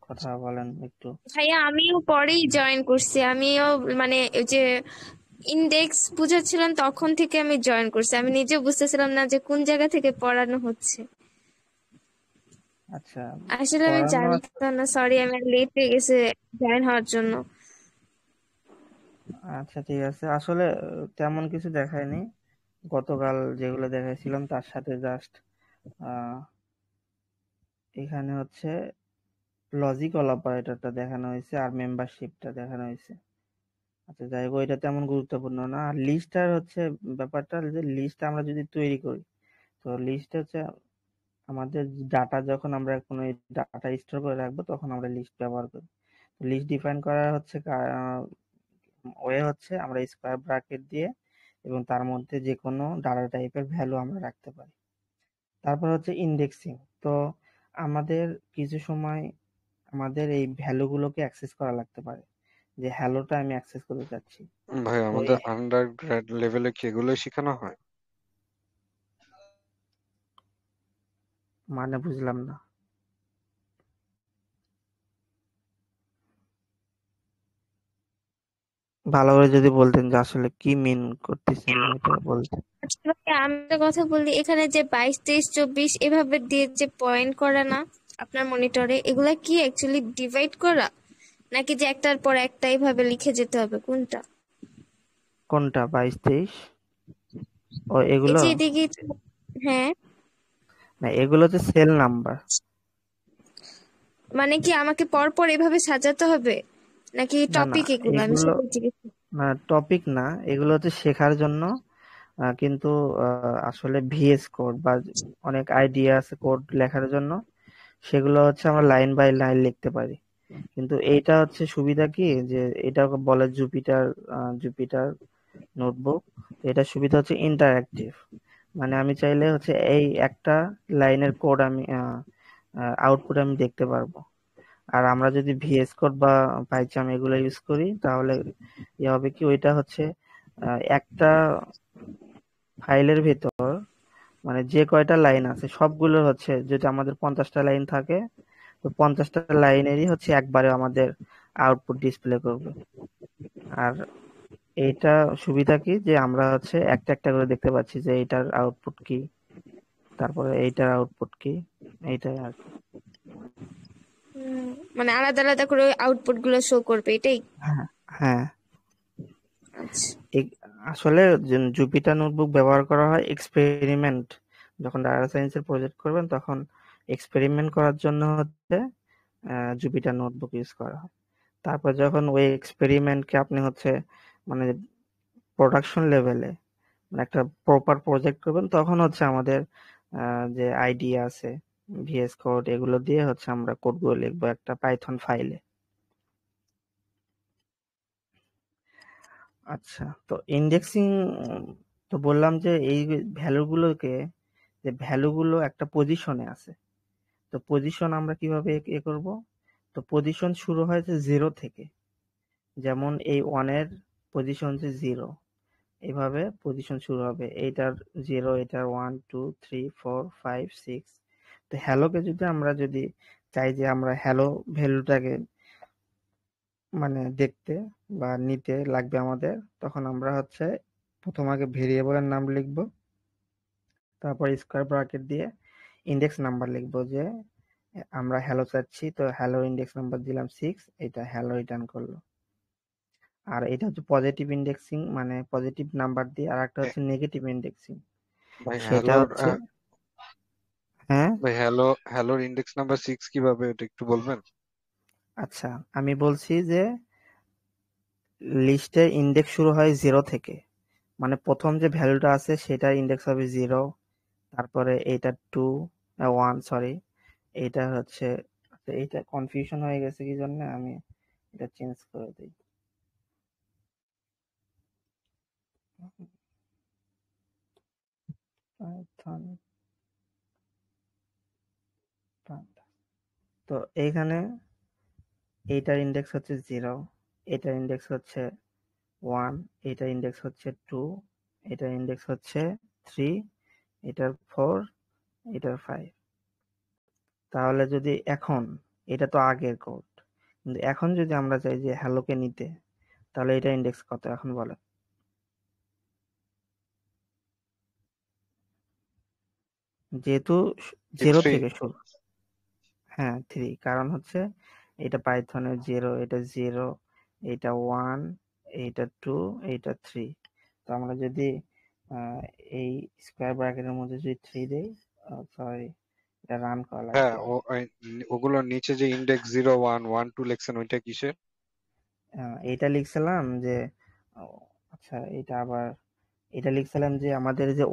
কথা বলেন একটু। ভাইয়া আমিও পরেই জয়েন করছি। আমিও মানে ওই যে ইন্ডেক্স বুঝাচ্ছিলাম তখন থেকে আমি জয়েন করছি। আমি নিজেও বুঝতেছিলাম না যে কোন জায়গা থেকে পড়ানো হচ্ছে। আচ্ছা, আসলে আমি পড়ানো জানতাম না, সরি আমি লেট হয়ে গেছে জয়েন হওয়ার জন্য। আচ্ছা ঠিক আছে, আসলে তেমন কিছু দেখায়নি। গতকাল যেগুলো দেখাইছিলাম তার সাথে জাস্ট এখানে হচ্ছে লজিক্যাল অপারেটরটা দেখানো হয়েছে আর মেম্বারশিপটা দেখানো হয়েছে। আচ্ছা যাই হোক, ওইটা তেমন গুরুত্বপূর্ণ না। আর লিস্টার হচ্ছে ব্যাপারটা, যে লিস্ট আমরা যদি তৈরি করি, তো লিস্ট হচ্ছে আমাদের ডাটা, যখন আমরা কোনো ডাটা স্টোর করে রাখবো তখন আমরা লিস্ট ব্যবহার করি। লিস্ট ডিফাইন করার হচ্ছে ওয়ে হচ্ছে আমরা স্কোয়ার ব্র্যাকেট দিয়ে এবং তার মধ্যে যে কোনো ডাটা টাইপের ভ্যালু আমরা রাখতে পারি। তারপর হচ্ছে ইন্ডেক্সিং। তো আমাদের কিছু সময় আমাদের এই ভ্যালুগুলোকে অ্যাক্সেস করা লাগতে পারে, যে হ্যালোটা আমি অ্যাক্সেস করতে চাচ্ছি। ভাই তো আমাদের আন্ডার গ্রেড লেভেলে কি এগুলোই শেখানো হয়? মানে বুঝলাম না। ভালো করে যদি বলতেন যে আসলে কি মিন করতেছেন এটা বলতে। আচ্ছা ভাইয়া, আমি একটা কথা বলি, এখানে যে 22, 23, 24 এভাবে দিয়ে যে পয়েন্ট করা না আপনার মনিটরে, এগুলা কি অ্যাকচুয়ালি ডিভাইড করা, নাকি যে একটার পর একটা এইভাবে লিখে যেতে হবে, কোনটা? কোনটা 22 23? ও এই এগুলো, যে এদিকে, হ্যাঁ, না এগুলো হচ্ছে সেল নাম্বার। মানে কি আমাকে পর পর এভাবে সাজাতে হবে, নাকি না না, টপিক এগুলো? আমি এগুলো সেটাই জিজ্ঞেস করছি। না, টপিক না, এগুলো হচ্ছে শেখার জন্য। কিন্তু আসলে ভিএস কোড বা অনেক আইডিয়া আছে কোড লেখার জন্য, সেগুলো হচ্ছে আমরা লাইন বাই লাইন লিখতে পারি। কিন্তু এইটা হচ্ছে সুবিধা কি, যে এটা বলে জুপিটার, জুপিটার নোটবুক। তো এটা সুবিধা হচ্ছে ইন্টারঅ্যাক্টিভ। মানে আমি চাইলে হচ্ছে এই একটা লাইনের কোড আমি আউটপুট আমি দেখতে পারবো। আর আমরা যদি ভিএস কোড বা পাইচাম এগুলো ইউজ করি, তাহলে ইয়ে হবে কি, ওইটা হচ্ছে একটা ফাইলের ভেতর মানে যে কয়টা লাইন আছে সবগুলো হচ্ছে, যদি আমাদের 50টা লাইন থাকে, তো 50টা লাইনেরই হচ্ছে একবারে আমাদের আউটপুট ডিসপ্লে করবে। আর এইটা সুবিধা কি, যে আমরা হচ্ছে একটা একটা করে দেখতে পাচ্ছি যে এইটার আউটপুট কি, তারপরে এইটার আউটপুট কি, এইটাই আর কি। হুম, মানে আলাদা আলাদা করে আউটপুট গুলো শো করবে, এটাই? হ্যাঁ, হ্যাঁ। আচ্ছা। আসলে জুপিটার নোটবুক ব্যবহার করা হয় এক্সপেরিমেন্ট, যখন ডাটা সায়েন্সের প্রজেক্ট করবেন তখন এক্সপেরিমেন্ট করার জন্য হচ্ছে জুপিটার নোটবুক ইউজ করা হয়। তারপর যখন ওই এক্সপেরিমেন্টকে আপনি হচ্ছে মানে প্রোডাকশন লেভেলে মানে একটা প্রপার প্রজেক্ট করবেন, তখন হচ্ছে আমাদের যে আইডিয়া আছে, ভিএস কোড এগুলো দিয়ে হচ্ছে আমরা কোডগুলো লিখবো একটা পাইথন ফাইলে। আচ্ছা, তো ইন্ডেক্সিং, তো বললাম যে এই ভ্যালুগুলোকে, যে ভ্যালুগুলো একটা পজিশনে আছে, তো পজিশন আমরা কিভাবে এ করব। তো পজিশন শুরু হয়েছে 0 থেকে, যেমন এই 1 এর পজিশন যে 0, এভাবে পজিশন শুরু হবে। এইটার 0, এটার 1 2 3 4 5 6। তো তো হ্যালোকে আমরা যদি চাই যে আমরা হ্যালো ভ্যালুটাকে মানে দেখতে বা নিতে লাগবে আমাদের, তখন আমরা হচ্ছে প্রথম আগে ভেরিয়েবলের নাম লিখব, তারপর স্কোয়ার ব্র্যাকেট দিয়ে ইন্ডেক্স নাম্বার লিখব যে আমরা হ্যালো চাচ্ছি, তো হ্যালো ইন্ডেক্স নাম্বার দিলাম 6, এটা হ্যালো রিটার্ন করলো। আর এটা হচ্ছে পজিটিভ ইন্ডেক্সিং, মানে পজিটিভ নাম্বার দিয়ে, আর একটা হচ্ছে নেগেটিভ ইন্ডেক্সিং, ভাই সেটা হচ্ছে হ্যাঁ ভাই হ্যালোর ইন্ডেক্স নাম্বার 6 কিভাবে, এটা একটু বলবেন? আচ্ছা, আমি বলছি যে লিস্টে ইন্ডেক্স শুরু হয় 0 থেকে, মানে প্রথম যে ভ্যালুটা আছে সেটা ইন্ডেক্স হবে 0, তারপরে এইটা 2 1 সরি, এইটা হচ্ছে, আচ্ছা, এইটা কনফিউশন হয়ে গেছে কি জন্য, আমি এটা চেঞ্জ করে দিই। পাইথন তো এইখানে এইটার ইন্ডেক্স হচ্ছে 0, এটার ইন্ডেক্স হচ্ছে 1, এটার ইন্ডেক্স হচ্ছে 2, এটার ইন্ডেক্স হচ্ছে 3, এটার 4, এটার 5। তাহলে যদি এখন, এটা তো আগের কোড, কিন্তু এখন যদি আমরা চাই যে হ্যালোকে নিতে, তাহলে এটা ইন্ডেক্স কত এখন বলেন? যেহেতু 0 3। থেকে শুরু, হ্যাঁ 3, কারণ হচ্ছে এটা পাইথনের 0, এটা 0, এটা 1, এইটা 2, এইটা 3। তো আমরা যদি আহ, এই স্কোয়ার ব্র্যাকেটের মধ্যে যদি 3 দেই, সরি, এটা রান করা হ্যাঁ, লাগবে। ওগুলোর নিচে যে ইন্ডেক্স 0 1 1 2 লেখছেন, ওইটা কিসের? এইটা লিখছিলাম যে ও, আচ্ছা, এটা লিখছিলাম যে আমাদের যে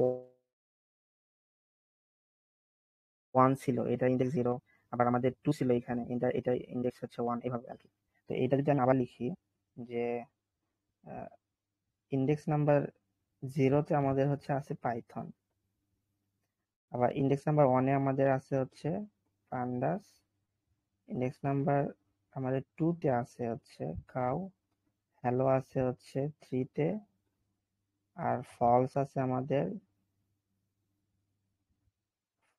1 ছিল, এটা ইন্ডেক্স 0, আবার আমাদের 2 ছিল এখানে, এটা ইন্ডেক্স হচ্ছে 1, এভাবে আর কি। তো এটা যদি আমি আবার লিখি যে ইন্ডেক্স নাম্বার 0-তে আমাদের হচ্ছে আছে পাইথন, আবার ইন্ডেক্স নাম্বার 1-এ আমাদের আছে হচ্ছে পান্ডাস, ইন্ডেক্স নাম্বার আমাদের 2-তে আছে হচ্ছে কাউ, হ্যালো আছে হচ্ছে 3-তে, আর ফলস আছে আমাদের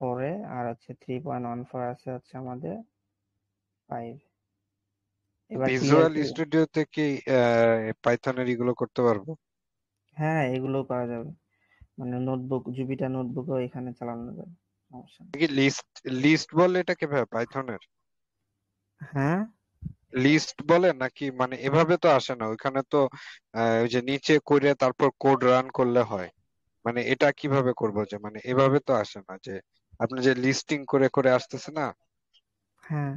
4-এ, আর হচ্ছে 3.14 আছে হচ্ছে আমাদের 5। এবার ক্লিয়ার ভিজুয়াল কি? স্টুডিওতে কি পাইথনের এগুলো করতে পারবো? হ্যাঁ, এগুলো করা যাবে, মানে নোটবুক, জুপিটার নোটবুকও এখানে চালানো যাবে, সমস্যা নেই। কি লিস্ট লিস্ট বলে এটাকে ভাই পাইথনের? হ্যাঁ, লিস্ট বলে নাকি? মানে এভাবে তো আসে না ওইখানে তো। ওই যে নিচে করে তারপর কোড রান করলে হয়। মানে এটা কিভাবে করবো, যে মানে এভাবে তো আসে না, যে আপনি যে লিস্টিং করে করে আসতেছে না হ্যাঁ,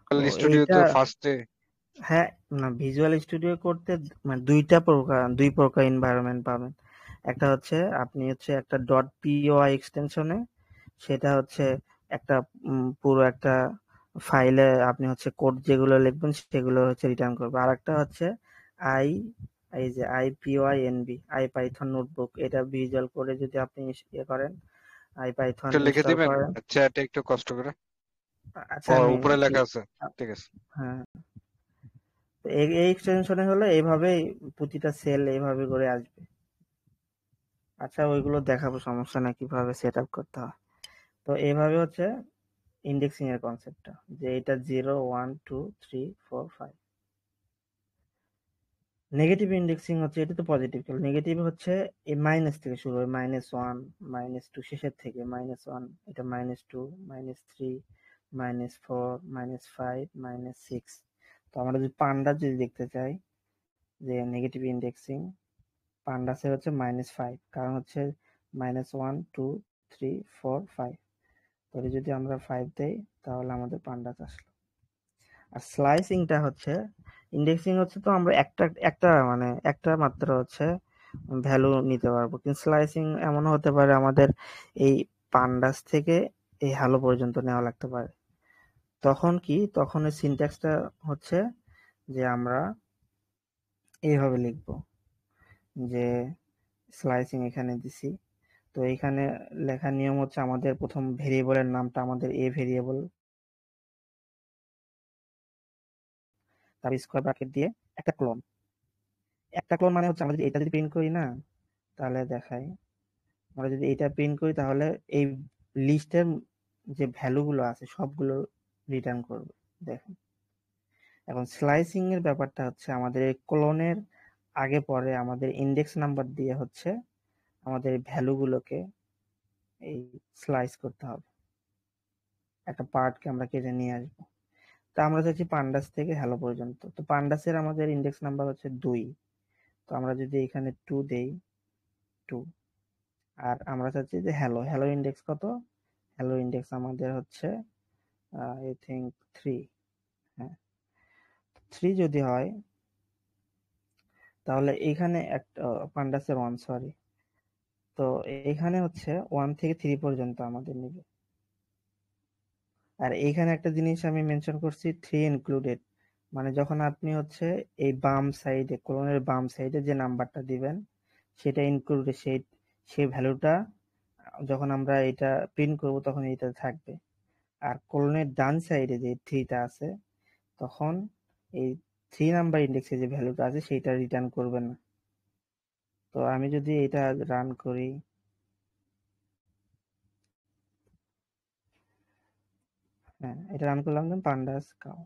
তো স্টুডিও এইটা, তো ফার্স্টে। হ্যাঁ, না, ভিজুয়াল স্টুডিও করতে মানে দুই প্রকার এনভায়রনমেন্ট পাবেন। একটা হচ্ছে আপনি হচ্ছে একটা ডট পিওয়াই এক্সটেনশনে, সেটা হচ্ছে একটা পুরো একটা ফাইলে আপনি হচ্ছে কোড যেগুলো লিখবেন সেগুলো হচ্ছে রিটার্ন করবে। আর একটা হচ্ছে আই, এই যে IPYNB, আই পাইথন নোটবুক, এটা ভিজুয়াল করে যদি আপনি ইয়ে করেন, আই পাইথন একটু লিখে ইনস্টল দিবেন করেন। চ্যাটে একটু কষ্ট করে। আচ্ছা, ও আমি উপরে লেখা আছে, ঠিক আছে। হ্যাঁ, তো এই এক্সটেনশনে হলে এইভাবেই প্রতিটা সেল এইভাবে করে আসবে। আচ্ছা, ওইগুলো দেখাবো, সমস্যা না, কিভাবে সেট আপ করতে হয়। তো এইভাবে হচ্ছে ইন্ডেক্সিং এর কনসেপ্টটা, যে এটা 0 1 2 3 4 5। নেগেটিভ ইন্ডেক্সিং হচ্ছে, এটা তো পজিটিভ, নেগেটিভ হচ্ছে এই মাইনাস থেকে শুরু হয়, -1 -2, শেষের থেকে -1, এটা -2 -3 -4 -5 -6। তো আমরা যদি পান্ডা যদি দেখতে চাই যে নেগেটিভ ইন্ডেক্সিং, পান্ডাসের হচ্ছে -5, কারণ হচ্ছে -1 2 3 4 5। তো যদি আমরা 5 দেই তাহলে আমাদের পান্ডাস আসলো। আর স্লাইসিংটা হচ্ছে, ইন্ডেক্সিং হচ্ছে তো আমরা একটা মানে একটা মাত্র হচ্ছে ভ্যালু নিতে পারবো, কিন্তু স্লাইসিং এমন হতে পারে আমাদের এই পান্ডাস থেকে এই হ্যালো পর্যন্ত নেওয়া লাগতে পারে। তখন কি, তখন এই সিনট্যাক্সটা হচ্ছে যে আমরা এইভাবে লিখবো যে স্লাইসিং এখানে দিছি, তো এখানে লেখার নিয়ম হচ্ছে আমাদের প্রথম ভেরিয়েবলের নামটা আমাদের এ ভেরিয়েবল, তার স্কোয়ার ব্র্যাকেট দিয়ে একটা ক্লোন। একটা ক্লোন মানে হচ্ছে আমরা যদি এটা যদি প্রিন্ট করি না, তাহলে দেখাই, আমরা যদি এটা প্রিন্ট করি তাহলে এই লিস্টের যে ভ্যালুগুলো আছে সবগুলো রিটার্ন করবে। দেখেন এখন স্লাইসিং এর ব্যাপারটা হচ্ছে আমাদের এই কোলনের আগে পরে আমাদের ইন্ডেক্স নাম্বার দিয়ে হচ্ছে আমাদের ভ্যালুগুলোকে এই স্লাইস করতে হবে, একটা পার্টকে আমরা কেটে নিয়ে আসবো। তা আমরা চাচ্ছি পান্ডাস থেকে হ্যালো পর্যন্ত। তো পান্ডাসের আমাদের ইন্ডেক্স নাম্বার হচ্ছে 2, তো আমরা যদি এখানে 2 দেই 2, আর আমরা চাচ্ছি যে হ্যালো, হ্যালো ইন্ডেক্স কত? হ্যালো ইন্ডেক্স আমাদের হচ্ছে আই থিঙ্ক 3। হ্যাঁ 3 যদি হয় তাহলে এইখানে একটা পান্ডাসের 1, সরি, তো এইখানে হচ্ছে 1 থেকে 3 পর্যন্ত আমাদের নিবে। আর এইখানে একটা জিনিস আমি মেনশন করছি 3 ইনক্লুডেড, মানে যখন আপনি হচ্ছে এই বাম সাইডে কোলনের বাম সাইডে যে নাম্বারটা দিবেন সেটা ইনক্লুডেড, সেই ভ্যালুটা যখন আমরা এটা প্রিন্ট করব তখন এটা থাকবে। আর কোলনের ডান সাইডে যে 3টা আছে তখন এই 3 নাম্বার ইন্ডেক্সে যে ভ্যালুটা আছে সেইটা রিটার্ন করবে না। তো আমি যদি এটা রান করি, হ্যাঁ এটা রান করলাম, দেন পান্ডাস কাউ।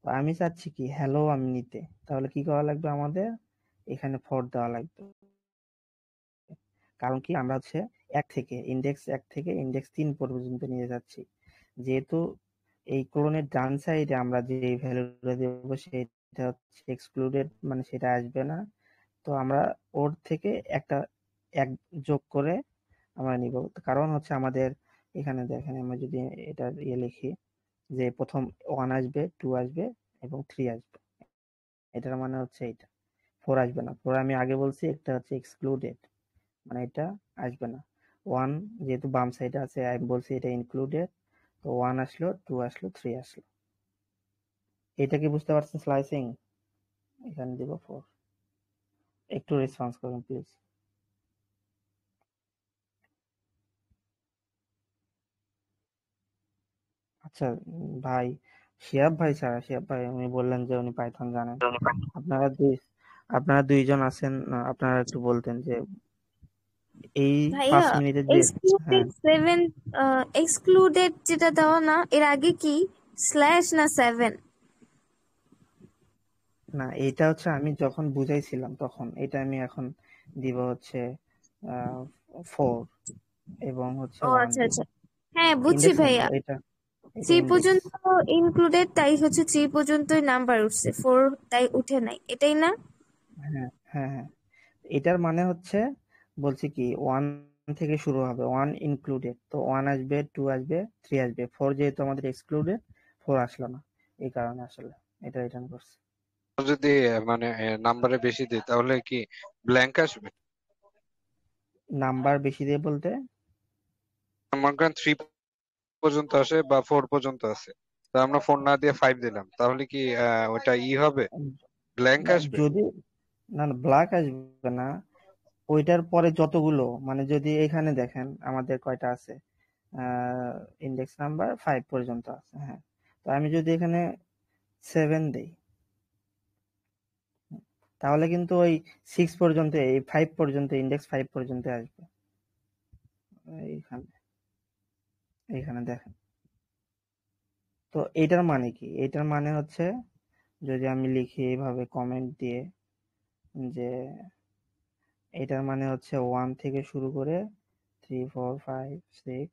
তো আমি চাচ্ছি কি হ্যালো আমি নিতে, তাহলে কি করা লাগবে আমাদের? এখানে 4 দেওয়া লাগবে। কারণ কি আমরা হচ্ছে ইন্ডেক্স 1 থেকে ইন্ডেক্স 3 পর্যন্ত নিয়ে যাচ্ছি। যেহেতু এই ক্লোনের ডান সাইডে আমরা যে ভ্যালুটা দেবো সেটা হচ্ছে এক্সক্লুডেড, মানে সেটা আসবে না। তো আমরা ওর থেকে একটা 1 যোগ করে আমরা নিব। কারণ হচ্ছে আমাদের এখানে দেখেন আমরা যদি এটা লিখি যে প্রথম 1 আসবে, 2 আসবে এবং 3 আসবে, এটার মানে হচ্ছে এটা 4 আসবে না। 4 আমি আগে বলছি এটা হচ্ছে এক্সক্লুডেড, মানে এটা আসবে না। 1 যেহেতু বাম সাইডে আছে আমি বলছি এটা ইনক্লুডেড, তো 1 আসলো, 2 আসলো, 3 আসলো। এটা কি বুঝতে পারছেন স্লাইসিং? এখানে দিব 4। একটু রেসপন্স করুন প্লিজ। আচ্ছা ভাই, শিহাব ভাই ছাড়া, শিহাব ভাই উনি বললেন যে উনি পাইথন জানেন। আপনারা দুই আপনারা দুইজন আছেন, আপনারা একটু বলতেন যে এই ভাইয়া 5 মিনিটের যে, হ্যাঁ এক্সক্লুডেড যেটা দেওয়া না, এর আগে কি স্ল্যাশ না 7? না এটা হচ্ছে আমি যখন বুঝাইছিলাম তখন, এটা আমি এখন দিব হচ্ছে 4 এবং হচ্ছে ও 1 আচ্ছা দিব। আচ্ছা, হ্যাঁ বুঝছি ইন্ডেক্স ভাইয়া। নাম্বার এটা, এটা 3 ইন্ডেক্স। পর্যন্ত ইনক্লুডেড, তাই হচ্ছে 3 পর্যন্তই নাম্বার উঠছে, 4 তাই উঠে নাই, এটাই না? হ্যাঁ হ্যাঁ হ্যাঁ, এটার মানে হচ্ছে বলছি কি 1 থেকে শুরু হবে, 1 ইনক্লুডেড, তো 1 আসবে, 2 আসবে, 3 আসবে, 4 যেহেতু আমাদের এক্সক্লুডেড 4 আসলো না, এই কারণে আসলে এটা রিটার্ন করছে। যদি মানে নাম্বারে বেশি দিই তাহলে কি ব্ল্যাঙ্ক আসবে? নাম্বার বেশি দিয়ে বলতে? মনে করেন 3 পর্যন্ত আসে বা 4 পর্যন্ত আছে, তো আমরা 4 না দিয়ে 5 দিলাম, তাহলে কি ওটা হবে, উম, ব্ল্যাঙ্ক না আসবে? যদি, না না ব্ল্যাক আসবে না, ওইটার পরে যতগুলো, মানে যদি এখানে দেখেন আমাদের কয়টা আছে, ইন্ডেক্স নাম্বার 5 পর্যন্ত আছে, হ্যাঁ, তো আমি যদি এখানে 7 দেই তাহলে কিন্তু ওই 6 পর্যন্ত, এই 5 পর্যন্ত, ইন্ডেক্স 5 পর্যন্ত আসবে। এইখানে এইখানে দেখেন, তো এইটার মানে কি? এইটার মানে হচ্ছে যদি আমি লিখি এইভাবে কমেন্ট দিয়ে যে এটার মানে হচ্ছে 1 থেকে শুরু করে 3 4 5 6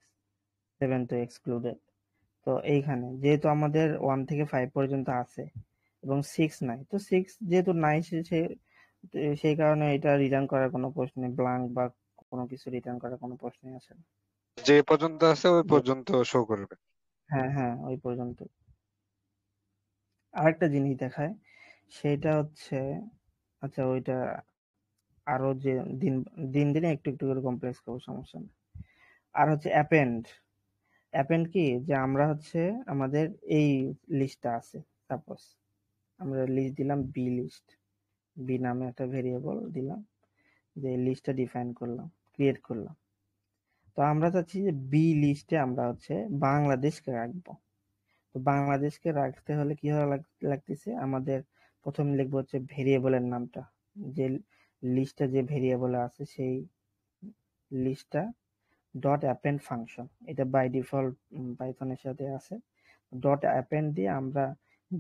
7 তো এক্সক্লুডেড। তো এইখানে যেহেতু আমাদের 1 থেকে 5 পর্যন্ত আছে এবং 6 নাই, তো 6 যেহেতু নাই সেই কারণে এটা রিটার্ন করার কোনো প্রশ্ন নেই, ব্ল্যাঙ্ক বা কোনো কিছু রিটার্ন করার কোনো প্রশ্নই আসে না। যে পর্যন্ত আছে ওই যে- পর্যন্ত শো করবে। হ্যাঁ হ্যাঁ ওই পর্যন্ত। আরেকটা জিনিস দেখায় সেটা হচ্ছে, আচ্ছা ওইটা আরো যে দিন দিন দিনে একটু একটু করে কমপ্লেক্স করবো, সমস্যা নেই। আর হচ্ছে অ্যাপেন্ড। অ্যাপেন্ড কি, যে আমরা হচ্ছে আমাদের এই লিস্টটা আছে, সাপোজ আমরা লিস্ট দিলাম বি লিস্ট, বি নামে একটা ভেরিয়েবল দিলাম, যে লিস্টটা ডিফাইন করলাম, ক্রিয়েট করলাম। তো আমরা চাচ্ছি যে বি লিস্টে আমরা হচ্ছে বাংলাদেশকে রাখবো। তো বাংলাদেশকে রাখতে হলে কি হওয়া লাগতেছে, আমাদের প্রথমে লিখবো হচ্ছে ভেরিয়েবলের নামটা, যে লিস্টটা যে ভেরিয়েবলে আছে সেই লিস্টটা ডট অ্যাপেন্ড ফাংশন, এটা বাই ডিফল্ট পাইথনের সাথে আছে। ডট অ্যাপেন্ড দিয়ে আমরা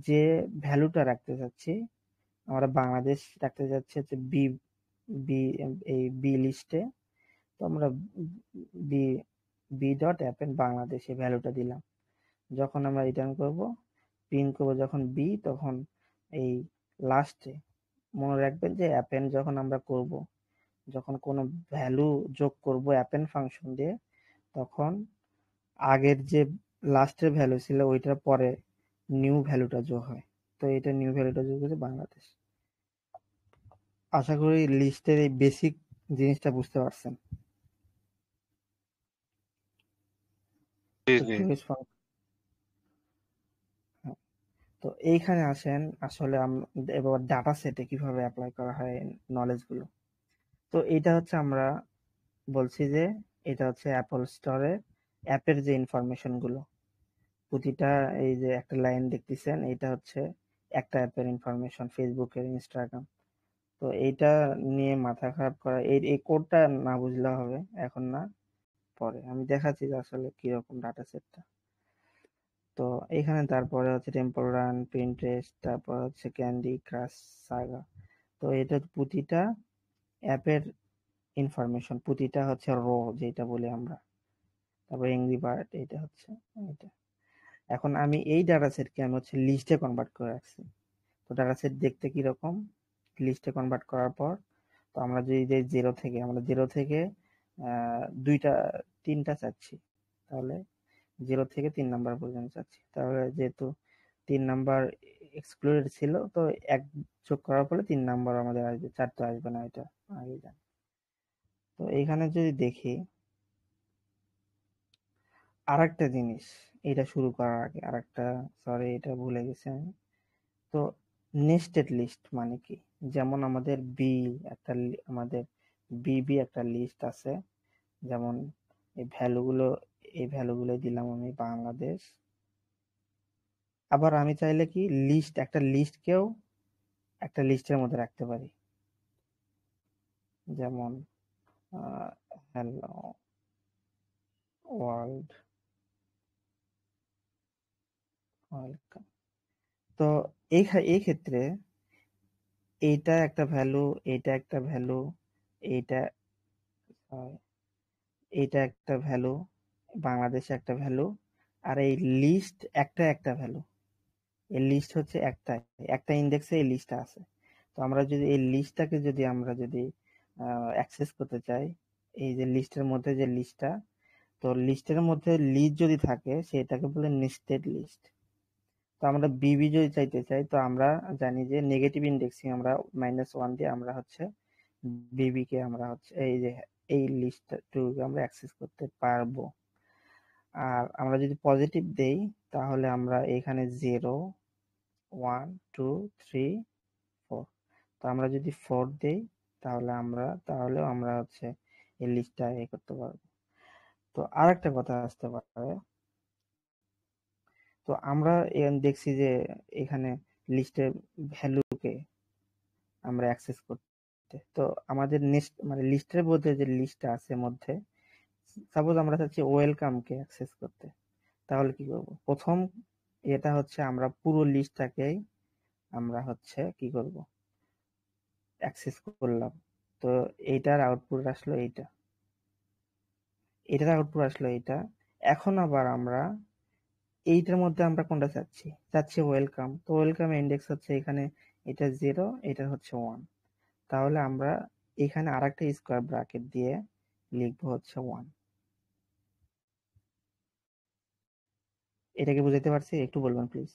যে ভ্যালুটা রাখতে চাচ্ছি, আমরা বাংলাদেশ রাখতে যাচ্ছি হচ্ছে বি বি এই বি লিস্টে, তো আমরা B B dot append Bangladesh এই ভ্যালুটা দিলাম। যখন আমরা রিটার্ন করব, প্রিন্ট করব যখন বি, তখন এই লাস্টে মনে রাখবেন যে অ্যাপেন্ড যখন আমরা করব, যখন কোনো ভ্যালু যোগ করব অ্যাপেন্ড ফাংশন দিয়ে, তখন আগের যে লাস্টের ভ্যালু ছিল ওইটার পরে নিউ ভ্যালুটা যোগ হয়। তো এটা নিউ ভ্যালুটা যোগ হচ্ছে বাংলাদেশ। আশা করি লিস্টের এই বেসিক জিনিসটা বুঝতে পারছেন। জি তো জি টুইস্ট ফাংশন, তো এইখানে আসেন আসলে এবার ডাটা সেটে কিভাবে অ্যাপ্লাই করা হয় নলেজ গুলো। তো এটা হচ্ছে আমরা বলছি যে এটা হচ্ছে অ্যাপল স্টোরে অ্যাপের যে ইনফরমেশন গুলো, প্রতিটা এই যে একটা লাইন দেখতেছেন, এটা হচ্ছে একটা অ্যাপের ইনফরমেশন, ফেসবুকের, ইনস্টাগ্রাম। তো এইটা নিয়ে মাথা খারাপ করা, এই এই কোডটা না বুঝলে হবে এখন না, পরে আমি দেখাচ্ছি যে আসলে কিরকম ডাটা সেটটা। তো এখানে তারপরে হচ্ছে টেম্পল রান, প্রিন্টেস্ট, তারপর হচ্ছে ক্যান্ডি ক্রাশ, সাগা। তো এটা প্রতিটা অ্যাপের ইনফরমেশন, প্রতিটা হচ্ছে রো যেটা বলি আমরা। তারপর এংরি বার্ড, এটা হচ্ছে এটা। এখন আমি এই ডাটা সেটকে আমি হচ্ছে লিস্টে কনভার্ট করে রাখছি। তো ডাটা সেট দেখতে কিরকম, লিস্টে কনভার্ট করার পর, তো আমরা যদি যে জিরো থেকে দুইটা তিনটা চাচ্ছি, তাহলে 0 থেকে 3 নাম্বার পর্যন্ত চাচ্ছি। তাহলে যেহেতু 3 নাম্বার এক্সক্লুডেড ছিল, তো 1 যোগ করার ফলে 3 নাম্বার আমাদের আসবে, 4 তো আসবে না, এটা আগে জানি। তো এইখানে যদি দেখি আরেকটা জিনিস, এটা শুরু করার আগে আরেকটা, সরি এটা ভুলে গেছি আমি। তো নেস্টেড লিস্ট মানে কি, যেমন আমাদের একটা আমাদের বিবি একটা লিস্ট আছে, যেমন এই ভ্যালুগুলো, এই ভ্যালুগুলো দিলাম আমি বাংলাদেশ। আবার আমি চাইলে কি একটা লিস্টকেও একটা লিস্টের মধ্যে রাখতে পারি, যেমন হ্যালো ওয়ার্ল্ড, ওয়েলকাম। তো এই ক্ষেত্রে এইটা একটা ভ্যালু, এইটা একটা ভ্যালু, এইটা sorry, এইটা একটা ভ্যালু, বাংলাদেশে একটা ভ্যালু, আর এই লিস্ট একটা ভ্যালু। এই লিস্ট হচ্ছে একটা ইন্ডেক্সে এই লিস্টটা আছে। তো আমরা যদি এই লিস্টটাকে যদি অ্যাক্সেস করতে চাই, এই যে লিস্টের মধ্যে যে লিস্টটা, তো লিস্টের মধ্যে লিস্ট যদি থাকে সেটাকে বলে নেস্টেড লিস্ট। তো আমরা বিবি যদি চাইতে চাই, তো আমরা জানি যে নেগেটিভ ইন্ডেক্সিং আমরা -1 দিয়ে আমরা হচ্ছে বিবি কে আমরা হচ্ছে এই যে এই লিস্ট টুকে আমরা অ্যাক্সেস করতে পারবো। আর আমরা যদি পজিটিভ দেই, তাহলে আমরা এখানে 0 1 2 3 4, তো আমরা যদি 4 দেই, তাহলেও আমরা হচ্ছে এই লিস্টটা করতে পারবো। তো আর একটা কথা আসতে পারে, তো আমরা দেখছি যে এখানে লিস্টের ভ্যালুকে আমরা অ্যাক্সেস করতে, তো আমাদের নেক্সট মানে লিস্টের মধ্যে যে লিস্টটা আছে মধ্যে, সাপোজ আমরা চাচ্ছি ওয়েলকামকে অ্যাক্সেস করতে, তাহলে কি করব? প্রথম এটা হচ্ছে আমরা পুরো লিস্টটাকেই আমরা হচ্ছে কি করব, অ্যাক্সেস করলাম। তো এইটার আউটপুট আসলো এইটা। এখন আবার আমরা এইটার মধ্যে আমরা কোনটা চাচ্ছি ওয়েলকাম। তো ওয়েলকাম ইন্ডেক্স হচ্ছে এখানে, এটা 0, এটা হচ্ছে 1। তাহলে আমরা এখানে আরেকটা স্কোয়ার ব্র্যাকেট দিয়ে লিখবো হচ্ছে 1। এটাকে বুঝাতে পারছি? একটু বলবেন প্লিজ।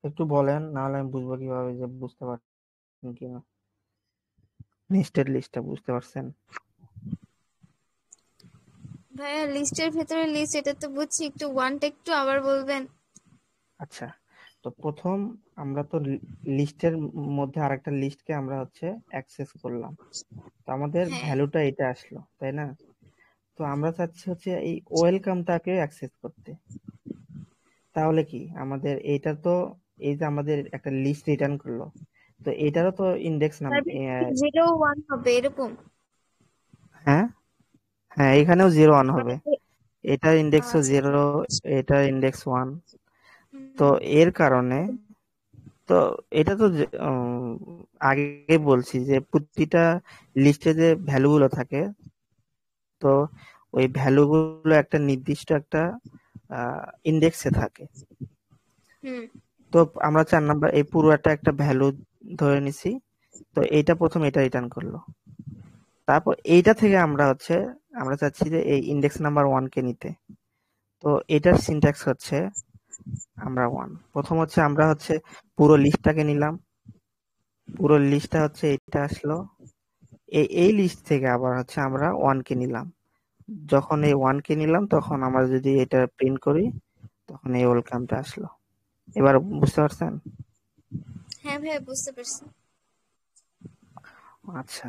একটু বলেন, নাহলে আমি বুঝবো কিভাবে যে বুঝতে পারছেন কিনা। নেস্টেড লিস্টটা বুঝতে পারছেন? ভাইয়া লিস্টের ভেতরে লিস্ট, এটা তো বুঝছি, একটু ওয়ানটা একটু আবার বলবেন? আচ্ছা, তো প্রথম আমরা তো লিস্টের মধ্যে আরেকটা লিস্টকে আমরা হচ্ছে অ্যাক্সেস করলাম, তো আমাদের হ্যাঁ। ভ্যালুটা এটা আসলো, তাই না? তো আমরা চাচ্ছি হচ্ছে এই ওয়েলকামটাকে অ্যাক্সেস করতে। তাহলে কি আমাদের এইটা তো, এই যে আমাদের একটা লিস্ট রিটার্ন করলো, তো এটারও তো ইন্ডেক্স নাম। তার মানে 0 1 হবে এরকম? হ্যাঁ হ্যাঁ, এখানেও 0 1 হবে, মানে এটার ইন্ডেক্সও আচ্ছা 0, ঠিক। এটার ইন্ডেক্স 1। তো হুম, এর কারণে, তো এটা তো আগে বলছি যে প্রতিটা লিস্টে যে ভ্যালু গুলো থাকে, তো ওই ভ্যালু গুলো একটা নির্দিষ্ট একটা ইন্ডেক্সে থাকে। হুম, তো আমরা 4 নাম্বার এই পুরোটা একটা ভ্যালু ধরে নিছি, তো এইটা প্রথম এটা রিটার্ন করলো। তারপর এইটা থেকে আমরা চাচ্ছি যে এই ইন্ডেক্স নাম্বার 1 কে নিতে। তো এটার সিনট্যাক্স হচ্ছে আমরা প্রথম আমরা পুরো লিস্টটাকে নিলাম, পুরো লিস্টটা এটা আসলো, এই লিস্ট থেকে আবার আমরা 1 কে নিলাম। যখন এই 1 কে নিলাম তখন আমরা যদি এটা প্রিন্ট করি, তখন এই ওয়েলকামটা আসলো। এবার বুঝতে পারছেন? হ্যাঁ ভাইয়া বুঝতে পারছি। আচ্ছা,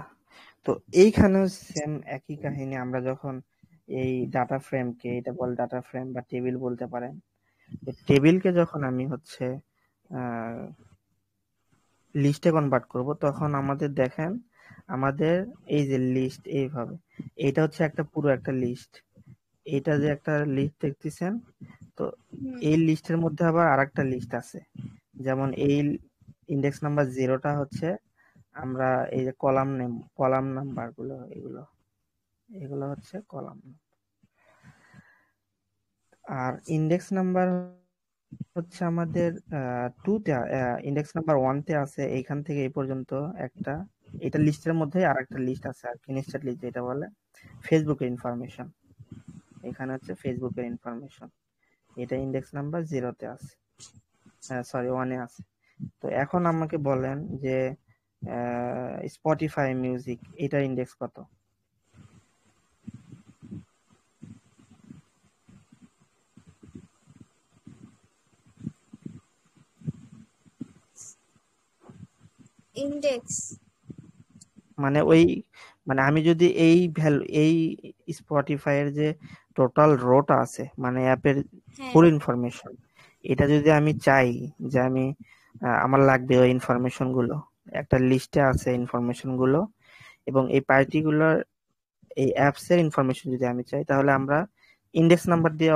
তো এইখানেও সেম একই কাহিনী। আমরা যখন এই ডাটা ফ্রেমকে, এটা বল ডাটা ফ্রেম বা টেবিল বলতে পারেন, টেবিলকে যখন আমি লিস্টে কনভার্ট করব, তখন আমাদের দেখেন, আমাদের এই যে লিস্ট এইভাবে, এটা একটা পুরো একটা লিস্ট, এটা যে একটা লিস্ট দেখতেছেন, তো হুম, এই লিস্টের মধ্যে আবার আরেকটা লিস্ট আছে। যেমন এই ইন্ডেক্স নাম্বার 0টা আমরা এই যে কলাম নাম্বার গুলো, এগুলো এগুলো কলাম। আর ইন্ডেক্স নাম্বার আমাদের 2 তে, ইন্ডেক্স নাম্বার 1 তে আছে এইখান থেকে এই পর্যন্ত একটা, এটা লিস্টের মধ্যে আরেকটা লিস্ট আছে আর কি, নেস্টেড লিস্ট যেটা বলে, ফেসবুকের ইনফরমেশন। এখানে ফেসবুকের ইনফরমেশন, এটা ইন্ডেক্স নাম্বার 0 তে আছে, সরি 1 এ আছে। তো এখন আমাকে বলেন যে স্পটিফাই মিউজিক, এটার ইন্ডেক্স কত? ইন্ডেক্স। মানে আমি যদি এই স্পটিফাই এর যে টোটাল রোটা আছে, মানে অ্যাপের হ্যাঁ, ফুল ইনফরমেশন, এটা যদি আমি চাই যে আমার লাগবে ওই ইনফরমেশন গুলো, একটা লিস্টে আছে ইনফরমেশন গুলো, এবং এই পার্টিকুলার এই অ্যাপস এর ইনফরমেশন যদি আমি চাই, তাহলে আমরা ইন্ডেক্স নাম্বার দিয়ে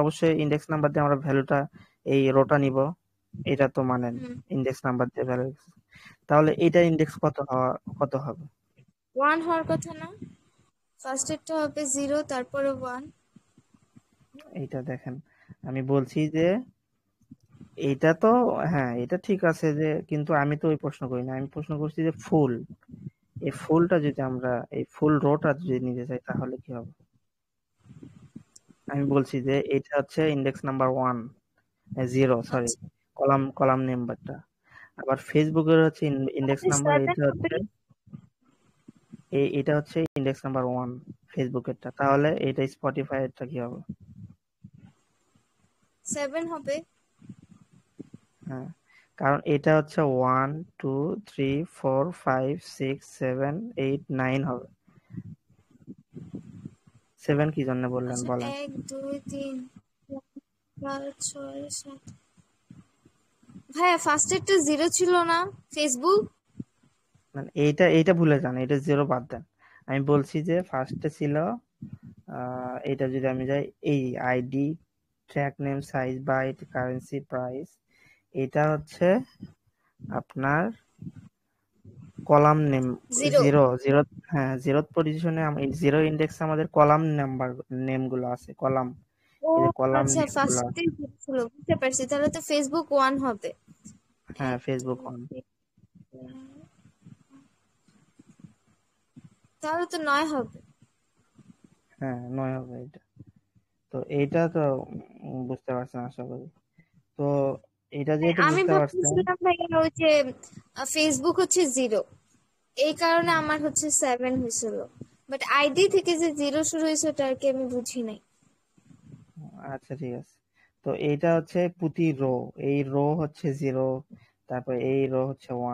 আমরা ভ্যালুটা, এই রোটা নিব। এটা তো মানেন, হুম, ইন্ডেক্স নাম্বার দিয়ে ভ্যালু। তাহলে এটা ইন্ডেক্স কত হবে? 1 হওয়ার কথা না? ফার্স্ট এরটা হবে 0 তারপরে 1। এইটা দেখেন, আমি বলছি যে এইটা তো, হ্যাঁ এটা ঠিক আছে, যে কিন্তু আমি তো ওই প্রশ্ন করি না, আমি প্রশ্ন করছি যে এই ফুলটা যদি আমরা এই ফুল রোটা যদি নিতে চাই, তাহলে কি হবে? আমি বলছি যে এটা ইন্ডেক্স নাম্বার 0, সরি, আচ্ছা কলাম নাম্বারটা। আবার ফেসবুকের ইন্ডেক্স তাহলে নাম্বার, 7 হবে। এটা ইন্ডেক্স নাম্বার 1 ফেসবুকেরটা, তাহলে এটা স্পটিফাই এরটা কি হবে? 7 হবে। হ্যাঁ, কারণ এটা 1 2 3 4 5 6 7 8 9 হবে। 7 কি জন্য বললেন আচ্ছা বলেন? 1 2 3 4 5 6 7। ভাইয়া ফার্স্ট এরটা 0 ছিল না? ফেসবুক। মানে এইটা ভুলে যান, এটা 0 বাদ দেন। আমি বলছি যে ফার্স্টে ছিল, এটা যদি আমি যাই, এই ID, track name, size, byte, currency, price, এটা আপনার কলাম নেম। 0। 0 হ্যাঁ, 0 পজিশনে, 0 ইন্ডেক্সে আমাদের কলাম নাম্বার নেম গুলো আছে, কলাম, ও এই যে কলাম আচ্ছা নেম গুলো ফার্স্ট আছে। এর 0 ছিল, বুঝতে পারছি। তাহলে তো ফেসবুক 1 হবে। হ্যাঁ, 1 ফেসবুক 2 অন। 3 তাহলে তো 9 হবে। হ্যাঁ, 9 হবে এটা। তো এইটা তো বুঝতে পারছেন আশা করি। তো এটা হ্যাঁ, যেহেতু আমি বুঝতে পারছেন, ভাবতেছিলাম ভাইয়া ওই যে ফেসবুক হচ্ছে 0, এই কারণে আমার 7 হয়েছিল। বাট আইডি থেকে যে 0 শুরু হয়েছে ওটা আর কি আমি বুঝি নাই। আচ্ছা ঠিক আছে। তো এইটা প্রতি রো, এই রো 0, তারপর এই রো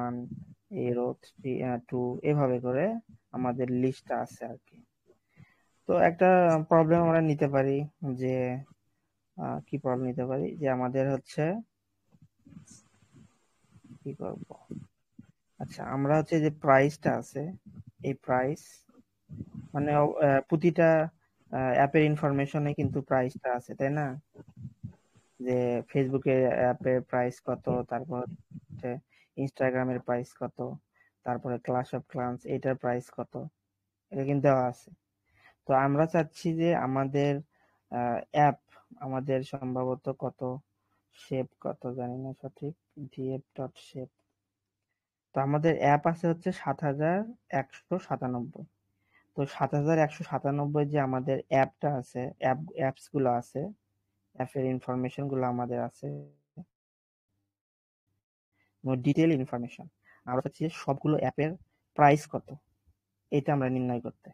1, এই রো 2, এভাবে করে আমাদের লিস্টটা আছে আর কি। তো একটা প্রবলেম আমরা নিতে পারি যে কি প্রবলেম নিতে পারি যে আমাদের হচ্ছে কি করব, আচ্ছা আমরা হচ্ছে যে প্রাইসটা আছে, এই প্রাইস মানে প্রতিটা অ্যাপের ইনফরমেশনে কিন্তু প্রাইসটা আছে, তাই না? যে ফেসবুকের অ্যাপের প্রাইস কত, তারপর হচ্ছে ইনস্টাগ্রামের প্রাইস কত, তারপরে ক্লাশ অফ ক্লান্স এটার প্রাইস কত, এটা কিন্তু দেওয়া আছে। তো আমরা চাচ্ছি যে আমাদের অ্যাপ, আমাদের সম্ভবত কত শেপ কত জানি না সঠিক, ডিএফ ডট শেপ। তো আমাদের অ্যাপ আছে হচ্ছে ৭,১৯৭। তো ৭,১৯৭ যে আমাদের অ্যাপটা আছে, অ্যাপস গুলো আছে, অ্যাপের ইনফরমেশন গুলো আমাদের আছে, ডিটেল ইনফরমেশন। আমরা চাচ্ছি যে সবগুলো অ্যাপের প্রাইস কত, এটা আমরা নির্ণয় করতে।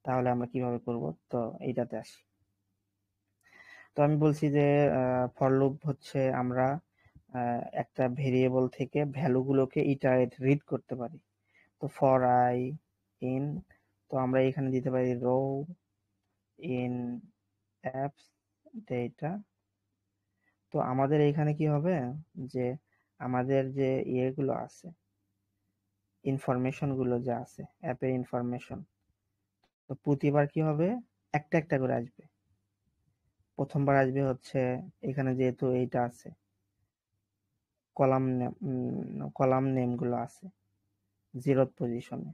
তাহলে আমরা কিভাবে করব, তো এইটাতে আসি। তো আমি বলছি যে ফর লুপ হচ্ছে আমরা একটা ভেরিয়েবল থেকে ভ্যালুগুলোকে ইটারেট রিড করতে পারি। তো ফর আই ইন, তো আমরা এখানে দিতে পারি রো ইন অ্যাপস ডেটা। তো আমাদের এখানে কি হবে যে আমাদের যে ইয়েগুলো আছে, ইনফরমেশন গুলো যা আছে অ্যাপের ইনফরমেশন, তো প্রতিবার কি হবে একটা একটা করে আসবে। প্রথমবার আসবে হচ্ছে এখানে যেহেতু এইটা আছে কলাম নেম, কলাম নেম গুলো আছে জিরো পজিশনে,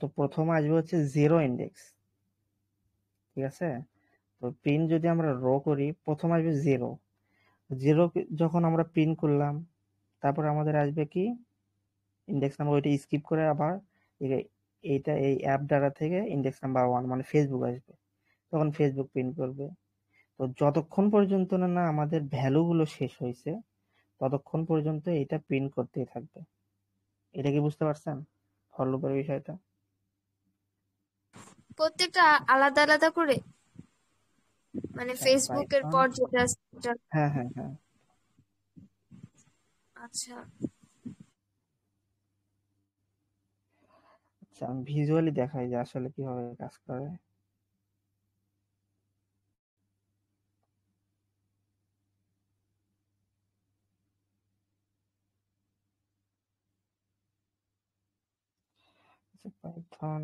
তো প্রথম আসবে হচ্ছে জিরো ইন্ডেক্স, ঠিক আছে? তো প্রিন্ট যদি আমরা রো করি প্রথম আসবে জিরো, জিরো যখন আমরা প্রিন্ট করলাম তারপর আমাদের আসবে কি ইন্ডেক্স নাম্বার, ওইটা স্কিপ করে আবার এইটা এই অ্যাপ ডাটা থেকে ইন্ডেক্স নাম্বার 1 মানে ফেসবুক আসবে, তখন ফেসবুক প্রিন্ট করবে। তো যতক্ষণ পর্যন্ত না আমাদের ভ্যালু গুলো শেষ হয়েছে ততক্ষণ পর্যন্ত এটা প্রিন্ট করতেই থাকবে। এটা কি বুঝতে পারছেন ফর লুপের বিষয়টা? প্রত্যেকটা আলাদা আলাদা করে, মানে আচ্ছা ফেসবুকের পাইথন, পর যেটা আছে সেটা। হ্যাঁ হ্যাঁ হ্যাঁ। আচ্ছা, আচ্ছা আমি ভিজুয়ালি দেখাই যে আসলে কিভাবে কাজ করে। আচ্ছা পাইথন,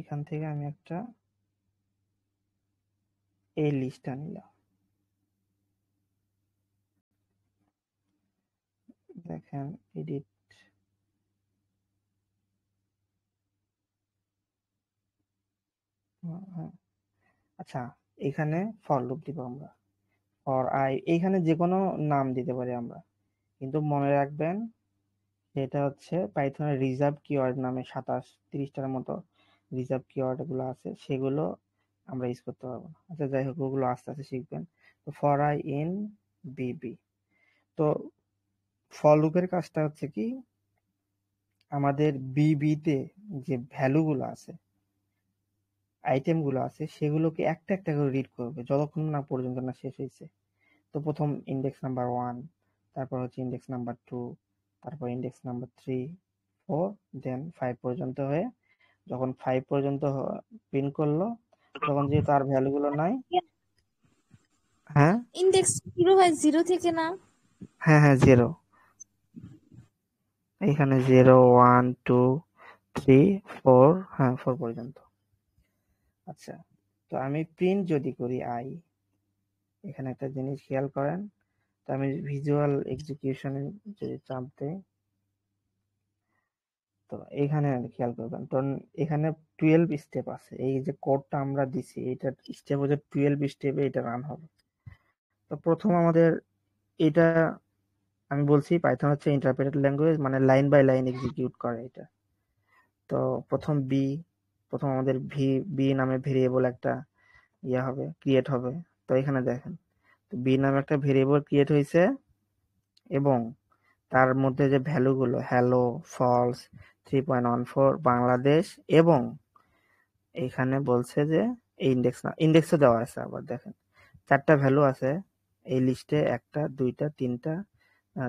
এখান থেকে আমি একটা এই লিস্টটা নিলাম, দেখেন এডিট, হ্যাঁ। আচ্ছা এখানে ফর লুপ দিব আমরা, ফর আই, এইখানে যে কোনো নাম দিতে পারি আমরা, কিন্তু মনে রাখবেন এটা হচ্ছে পাইথনের রিজার্ভ কিওয়ার্ড নামে 27-30টার মতো রিজার্ভ কিওয়ার্ড গুলো আছে, সেগুলো আমরা ইউজ করতে পারবো না। আচ্ছা যাই হোক ওগুলো আস্তে আস্তে শিখবেন। তো ফর আই ইন বিবি, তো ফর লুপের কাজটা হচ্ছে কি আমাদের বিবিতে যে ভ্যালু গুলো আছে, আইটেম গুলো আছে, সেগুলোকে একটা একটা করে রিড করবে যতক্ষণ না পর্যন্ত না শেষ হয়েছে। তো প্রথম ইন্ডেক্স নাম্বার 1, তারপর হচ্ছে ইন্ডেক্স নাম্বার 2, তারপর ইন্ডেক্স নাম্বার 3, 4, দেন 5 পর্যন্ত হয়ে যখন 5 পর্যন্ত প্রিন্ট করলো তখন যেহেতু আর ভ্যালু গুলো নাই, হ্যাঁ ইন্ডেক্স শুরু হয় জিরো থেকে না? হ্যাঁ হ্যাঁ জিরো, এখানে 0, 1, 2, 3, 4, হ্যাঁ 4 পর্যন্ত। আচ্ছা তো আমি প্রিন্ট যদি করি আই, এখানে একটা জিনিস খেয়াল করেন, তো আমি ভিজুয়াল এক্সিকিউশনে যদি চাপ দেই, তো এখানে খেয়াল করবেন, তো এখানে 12 স্টেপ আছে, এই যে কোডটা আমরা দিছি এটা স্টেপ হচ্ছে 12 স্টেপে এটা রান হবে। তো প্রথম আমাদের এটা, আমি বলছি পাইথন হচ্ছে ইন্টারপ্রেটেড ল্যাঙ্গুয়েজ, মানে লাইন বাই লাইন এক্সিকিউট করে এটা। তো প্রথম আমাদের বি নামে ভেরিয়েবল একটা হবে, ক্রিয়েট হবে। তো এখানে দেখেন বি নামে একটা ভেরিয়েবল ক্রিয়েট হয়েছে এবং তার মধ্যে যে ভ্যালু গুলো হ্যালো, ফলস, 3.14 বাংলাদেশ, এবং এইখানে বলছে যে এই ইন্ডেক্সও দেওয়া আছে, আবার দেখেন 4টা ভ্যালু আছে এই লিস্টে, 1টা 2টা 3টা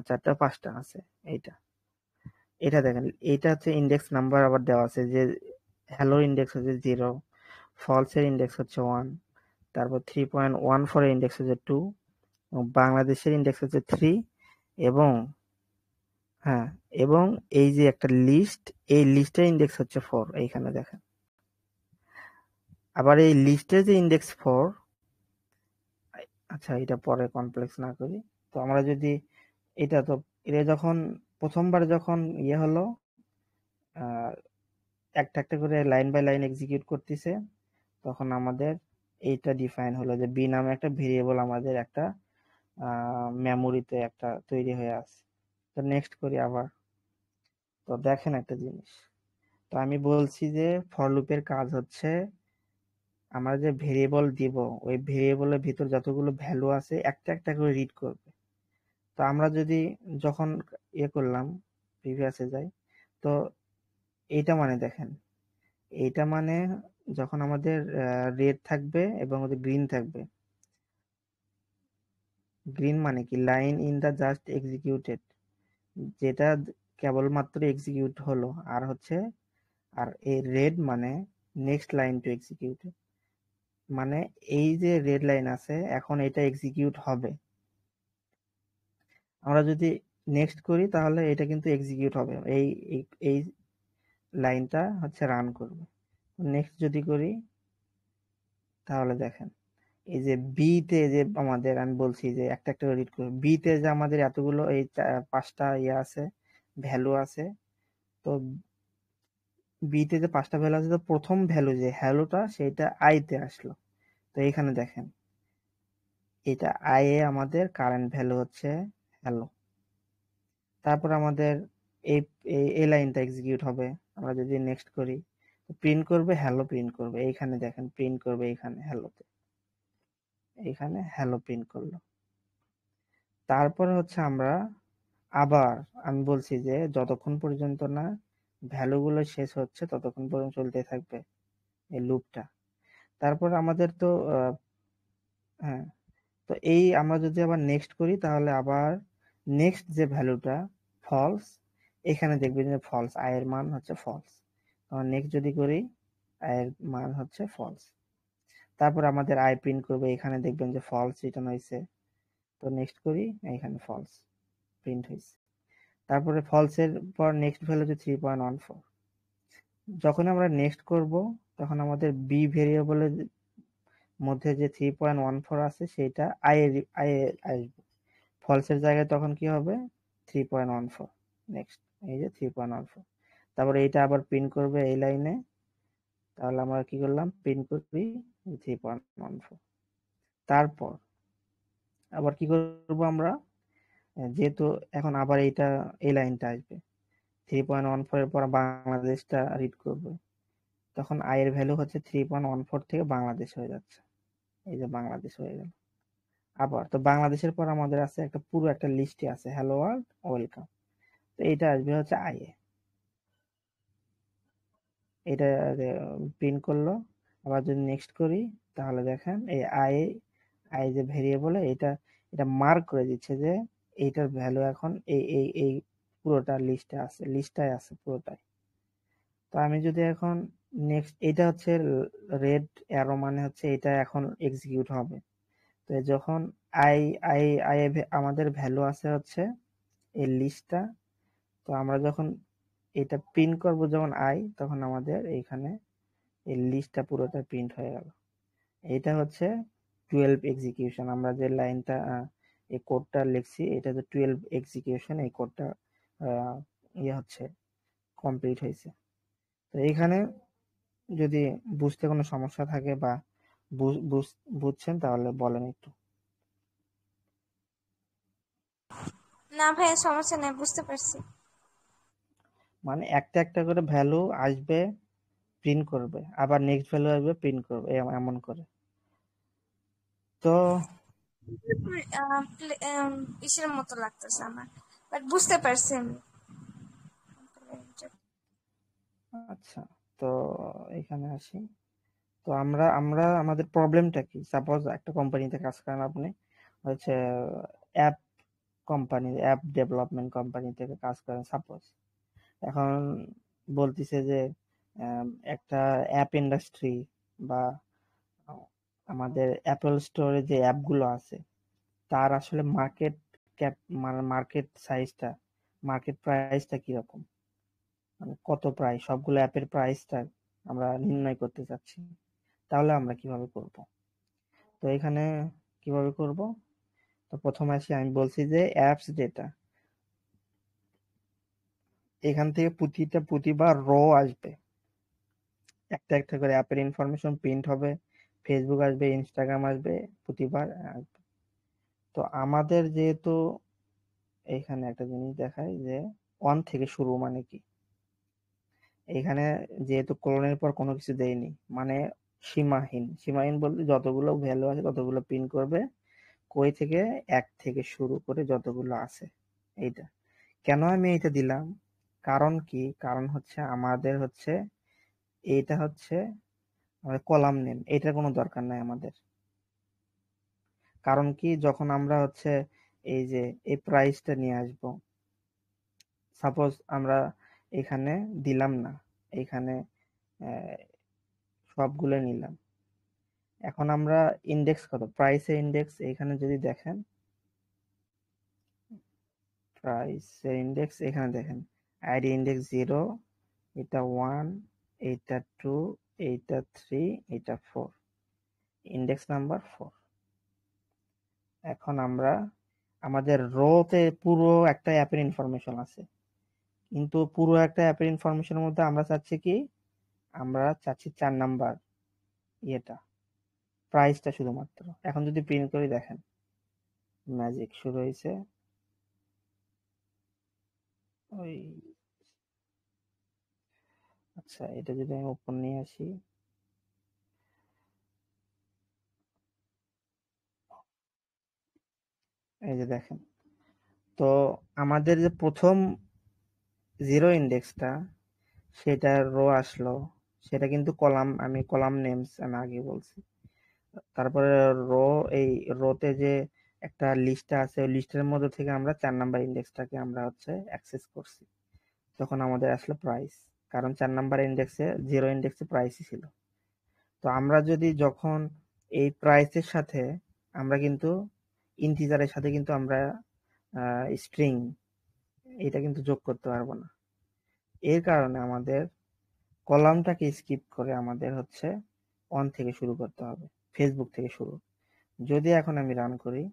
4টা 5টা আছে। এইটা এটা দেখেন, এইটা হচ্ছে ইন্ডেক্স নাম্বার আবার দেওয়া আছে যে হ্যালোর ইন্ডেক্স হচ্ছে 0, ফলসের ইন্ডেক্স হচ্ছে 1, তারপর 3.14 এর ইন্ডেক্স হচ্ছে 2, এবং বাংলাদেশের ইন্ডেক্স হচ্ছে 3, এবং হ্যাঁ, এবং এই যে একটা লিস্ট, এই লিস্টের ইন্ডেক্স হচ্ছে 4, এইখানে দেখেন। আবার এই লিস্টের যে ইন্ডেক্স 4, আচ্ছা এটা পরে কমপ্লেক্স না করি। তো আমরা যদি এটা যখন প্রথমবার যখন হলো, একটা একটা করে লাইন বাই লাইন এক্সিকিউট করতেছে, তখন আমাদের এইটা ডিফাইন হলো যে বি নামে একটা ভেরিয়েবল আমাদের একটা মেমোরিতে একটা তৈরি হয়ে আছে। তো নেক্সট করি আবার। তো দেখেন একটা জিনিস, তো আমি বলছি যে ফর লুপের কাজ হচ্ছে আমরা যে ভেরিয়েবল দিব, ওই ভেরিয়েবলের ভিতর যতগুলো ভ্যালু আছে একটা একটা করে রিড করবে। তো আমরা যদি যখন করলাম, প্রিভিয়াসে যাই, তো এইটা মানে দেখেন, এইটা মানে যখন আমাদের রেড থাকবে এবং গ্রিন থাকবে। গ্রিন মানে কি, line in the just executed, যেটা কেবলমাত্র এক্সিকিউট হলো, আর হচ্ছে আর এই রেড মানে নেক্সট লাইন টু এক্সিকিউট, মানে এই যে রেড লাইন আছে এখন এটা এক্সিকিউট হবে। আমরা যদি নেক্সট করি তাহলে এটা কিন্তু এক্সিকিউট হবে, এই এই লাইনটা হচ্ছে রান করবে। নেক্সট যদি করি তাহলে দেখেন, এই যে বি তে যে আমাদের, আমি বলছি যে একটা একটা রিড করবে, বি তে যে আমাদের এতগুলো এই 5টা আছে, ভ্যালু আছে। তো বি তে যে 5টা ভ্যালু আছে, তো প্রথম ভ্যালু যে হ্যালোটা সেটা আই তে আসলো। তো এখানে দেখেন, এটা আই এ আমাদের কারেন্ট ভ্যালু হচ্ছে হ্যালো। তারপর আমাদের এই এই লাইনটা এক্সিকিউট হবে। আমরা যদি নেক্সট করি, প্রিন্ট করবে হ্যালো, প্রিন্ট করবে, এইখানে দেখেন প্রিন্ট করবে, এখানে হ্যালোতে, এইখানে হ্যালো প্রিন্ট করলো। তারপরে হচ্ছে আমরা আবার, আমি বলছি যে যতক্ষণ পর্যন্ত না ভ্যালুগুলো শেষ হচ্ছে ততক্ষণ পর্যন্ত চলতে থাকবে এই লুপটা। তারপর আমাদের তো হ্যাঁ, তো এই আমরা যদি আবার নেক্সট করি তাহলে আবার নেক্সট যে ভ্যালুটা ফলস, এখানে দেখবেন যে ফলস, আই এর মান হচ্ছে ফলস। নেক্সট যদি করি, আই এর মান হচ্ছে ফলস। তারপর আমাদের আই প্রিন্ট করবে, এখানে দেখবেন যে ফলস রিটার্ন হয়েছে। তো নেক্সট করি, এখানে ফলস প্রিন্ট হয়েছে। তারপরে ফলসের পর নেক্সট ভ্যালু হচ্ছে 3.14। যখন আমরা নেক্সট করব তখন আমাদের বি ভেরিয়েবলের মধ্যে যে 3.14 আছে সেটা আই আসবে, ফলসের জায়গায় তখন কি হবে 3.14। নেক্সট, এই যে 3.14। তারপরে এইটা আবার প্রিন্ট করবে এই লাইনে, তাহলে আমরা কি করলাম, প্রিন্ট করি 3.14। তারপর আবার কি করব আমরা, যেহেতু এখন আবার এইটা এই লাইনটা আসবে, 3.14 এর পর বাংলাদেশটা রিড করবে, তখন আই এর ভ্যালু হচ্ছে 3.14 থেকে বাংলাদেশ হয়ে যাচ্ছে, এই যে বাংলাদেশ হয়ে গেল। আবার তো বাংলাদেশের পর আমাদের আছে একটা পুরো একটা লিস্টে আছে হ্যালো ওয়ার্ল্ড ওয়েলকাম, তো এইটা আসবে হচ্ছে আই এ, এটা প্রিন্ট করলো। আবার যদি নেক্সট করি তাহলে দেখেন এই আই যে ভেরিয়েবলে এটা এটা মার্ক করে দিচ্ছে যে এইটার ভ্যালু এখন এই পুরোটা লিস্টটায় আছে পুরোটাই। তো আমি যদি এখন নেক্সট, এটা হচ্ছে রেড অ্যারো, মানে হচ্ছে এটা এখন এক্সিকিউট হবে। তো যখন আই আই আই আমাদের ভ্যালু আছে হচ্ছে এই লিস্টটা, তো আমরা যখন এটা প্রিন্ট করব যখন আই, তখন আমাদের এইখানে এই লিস্টটা পুরোটা প্রিন্ট হয়ে গেল। এটা হচ্ছে 12 এক্সিকিউশন। আমরা যে লাইনটা এই কোডটা লিখছি এটা হচ্ছে 12 এক্সিকিউশন, এই কোডটা হচ্ছে কমপ্লিট হয়েছে। তো এইখানে যদি বুঝতে কোনো সমস্যা থাকে বা বুঝছেন তাহলে বলেন একটু। না ভাইয়া, সমস্যা নেই, বুঝতে পারছি। মানে একটা একটা করে ভ্যালু আসবে, প্রিন্ট করবে, আবার নেক্সট ভ্যালু আসবে, প্রিন্ট করবে, এমন করে। তো ইসের মতো লাগতেছে আমার, বাট বুঝতে পারছি আমি। আচ্ছা, তো এখানে আসি। তো আমরা আমরা আমাদের প্রবলেমটা কি, সাপোজ একটা কোম্পানিতে কাজ করেন আপনি, হচ্ছে app company, app development company থেকে কাজ করেন সাপোজ। এখন বলতিছে যে একটা অ্যাপ ইন্ডাস্ট্রি বা আমাদের অ্যাপল স্টোরে যে অ্যাপগুলো আছে তার আসলে মার্কেট ক্যাপ মানে মার্কেট প্রাইসটা কিরকম, মানে কত প্রাইস, সবগুলো অ্যাপের প্রাইসটা আমরা নির্ণয় করতে চাচ্ছি। তাহলে আমরা কিভাবে করব? তো এখানে কিভাবে করব? তো প্রথমে আসি, আমি বলছি যে অ্যাপস ডেটা, এখান থেকে প্রতিবার রো আসবে, একটা একটা করে অ্যাপের ইনফরমেশন প্রিন্ট হবে, ফেসবুক আসবে, ইনস্টাগ্রাম আসবে, প্রতিবার আসবে। তো আমাদের যেহেতু এখানে একটা জিনিস দেখায় যে অন থেকে শুরু মানে কি, এখানে যেহেতু কোলনের পর কোনো কিছু দেয়নি, মানে সীমাহীন বলতে যতগুলো ভ্যালু আছে ততগুলো প্রিন্ট করবে, কই থেকে, এক থেকে শুরু করে যতগুলো আছে। এইটা কেন আমি এইটা দিলাম, কারণ কি, কারণ হচ্ছে আমাদের হচ্ছে এইটা হচ্ছে আমাদের কলাম নেম, এটার কোনো দরকার নাই আমাদের। কারণ কি, যখন আমরা হচ্ছে এই যে এই প্রাইসটা নিয়ে আসবো, সাপোজ আমরা এখানে দিলাম না, এখানে সবগুলো নিলাম, এখন আমরা ইন্ডেক্স কত, প্রাইসের ইন্ডেক্স এখানে যদি দেখেন, প্রাইসের ইন্ডেক্স এখানে দেখেন, আইডি ইন্ডেক্স 0, এটা 1, এটা 2, এটা 3, এটা 4, ইন্ডেক্স নাম্বার 4। এখন আমরা আমাদের রোতে পুরো একটা অ্যাপের ইনফরমেশন আছে, কিন্তু পুরো একটা অ্যাপের ইনফরমেশনের মধ্যে আমরা চাচ্ছি কি, আমরা চাচ্ছি 4 নাম্বার ইয়েটা, প্রাইসটা শুধুমাত্র। এখন যদি প্রিন্ট করি দেখেন, ম্যাজিক শুরু হয়েছে। ওই আচ্ছা, এটা যদি আমি ওপেন নিয়ে আসি, এই যে দেখেন, তো আমাদের যে প্রথম 0 ইন্ডেক্সটা, সেটা রো আসলো, সেটা কিন্তু কলাম, আমি কলাম নেমস আমি আগে বলছি। তারপরে রো, এই রোতে যে একটা লিস্ট আছে, ওই লিস্টের মধ্যে থেকে আমরা 4 নাম্বার ইন্ডেক্সটাকে আমরা হচ্ছে অ্যাক্সেস করছি, তখন আমাদের আসলো প্রাইস, কারণ 4 নাম্বার ইন্ডেক্সে, 0 ইন্ডেক্সে প্রাইসই ছিল। তো আমরা যদি যখন এই প্রাইসের সাথে আমরা কিন্তু ইন্টিজারের সাথে কিন্তু আমরা স্ট্রিং এটা কিন্তু যোগ করতে পারবো না, এর কারণে আমাদের কলামটাকে স্কিপ করে আমাদের হচ্ছে অন থেকে শুরু করতে হবে, ফেসবুক থেকে শুরু। যদি এখন আমি রান করি,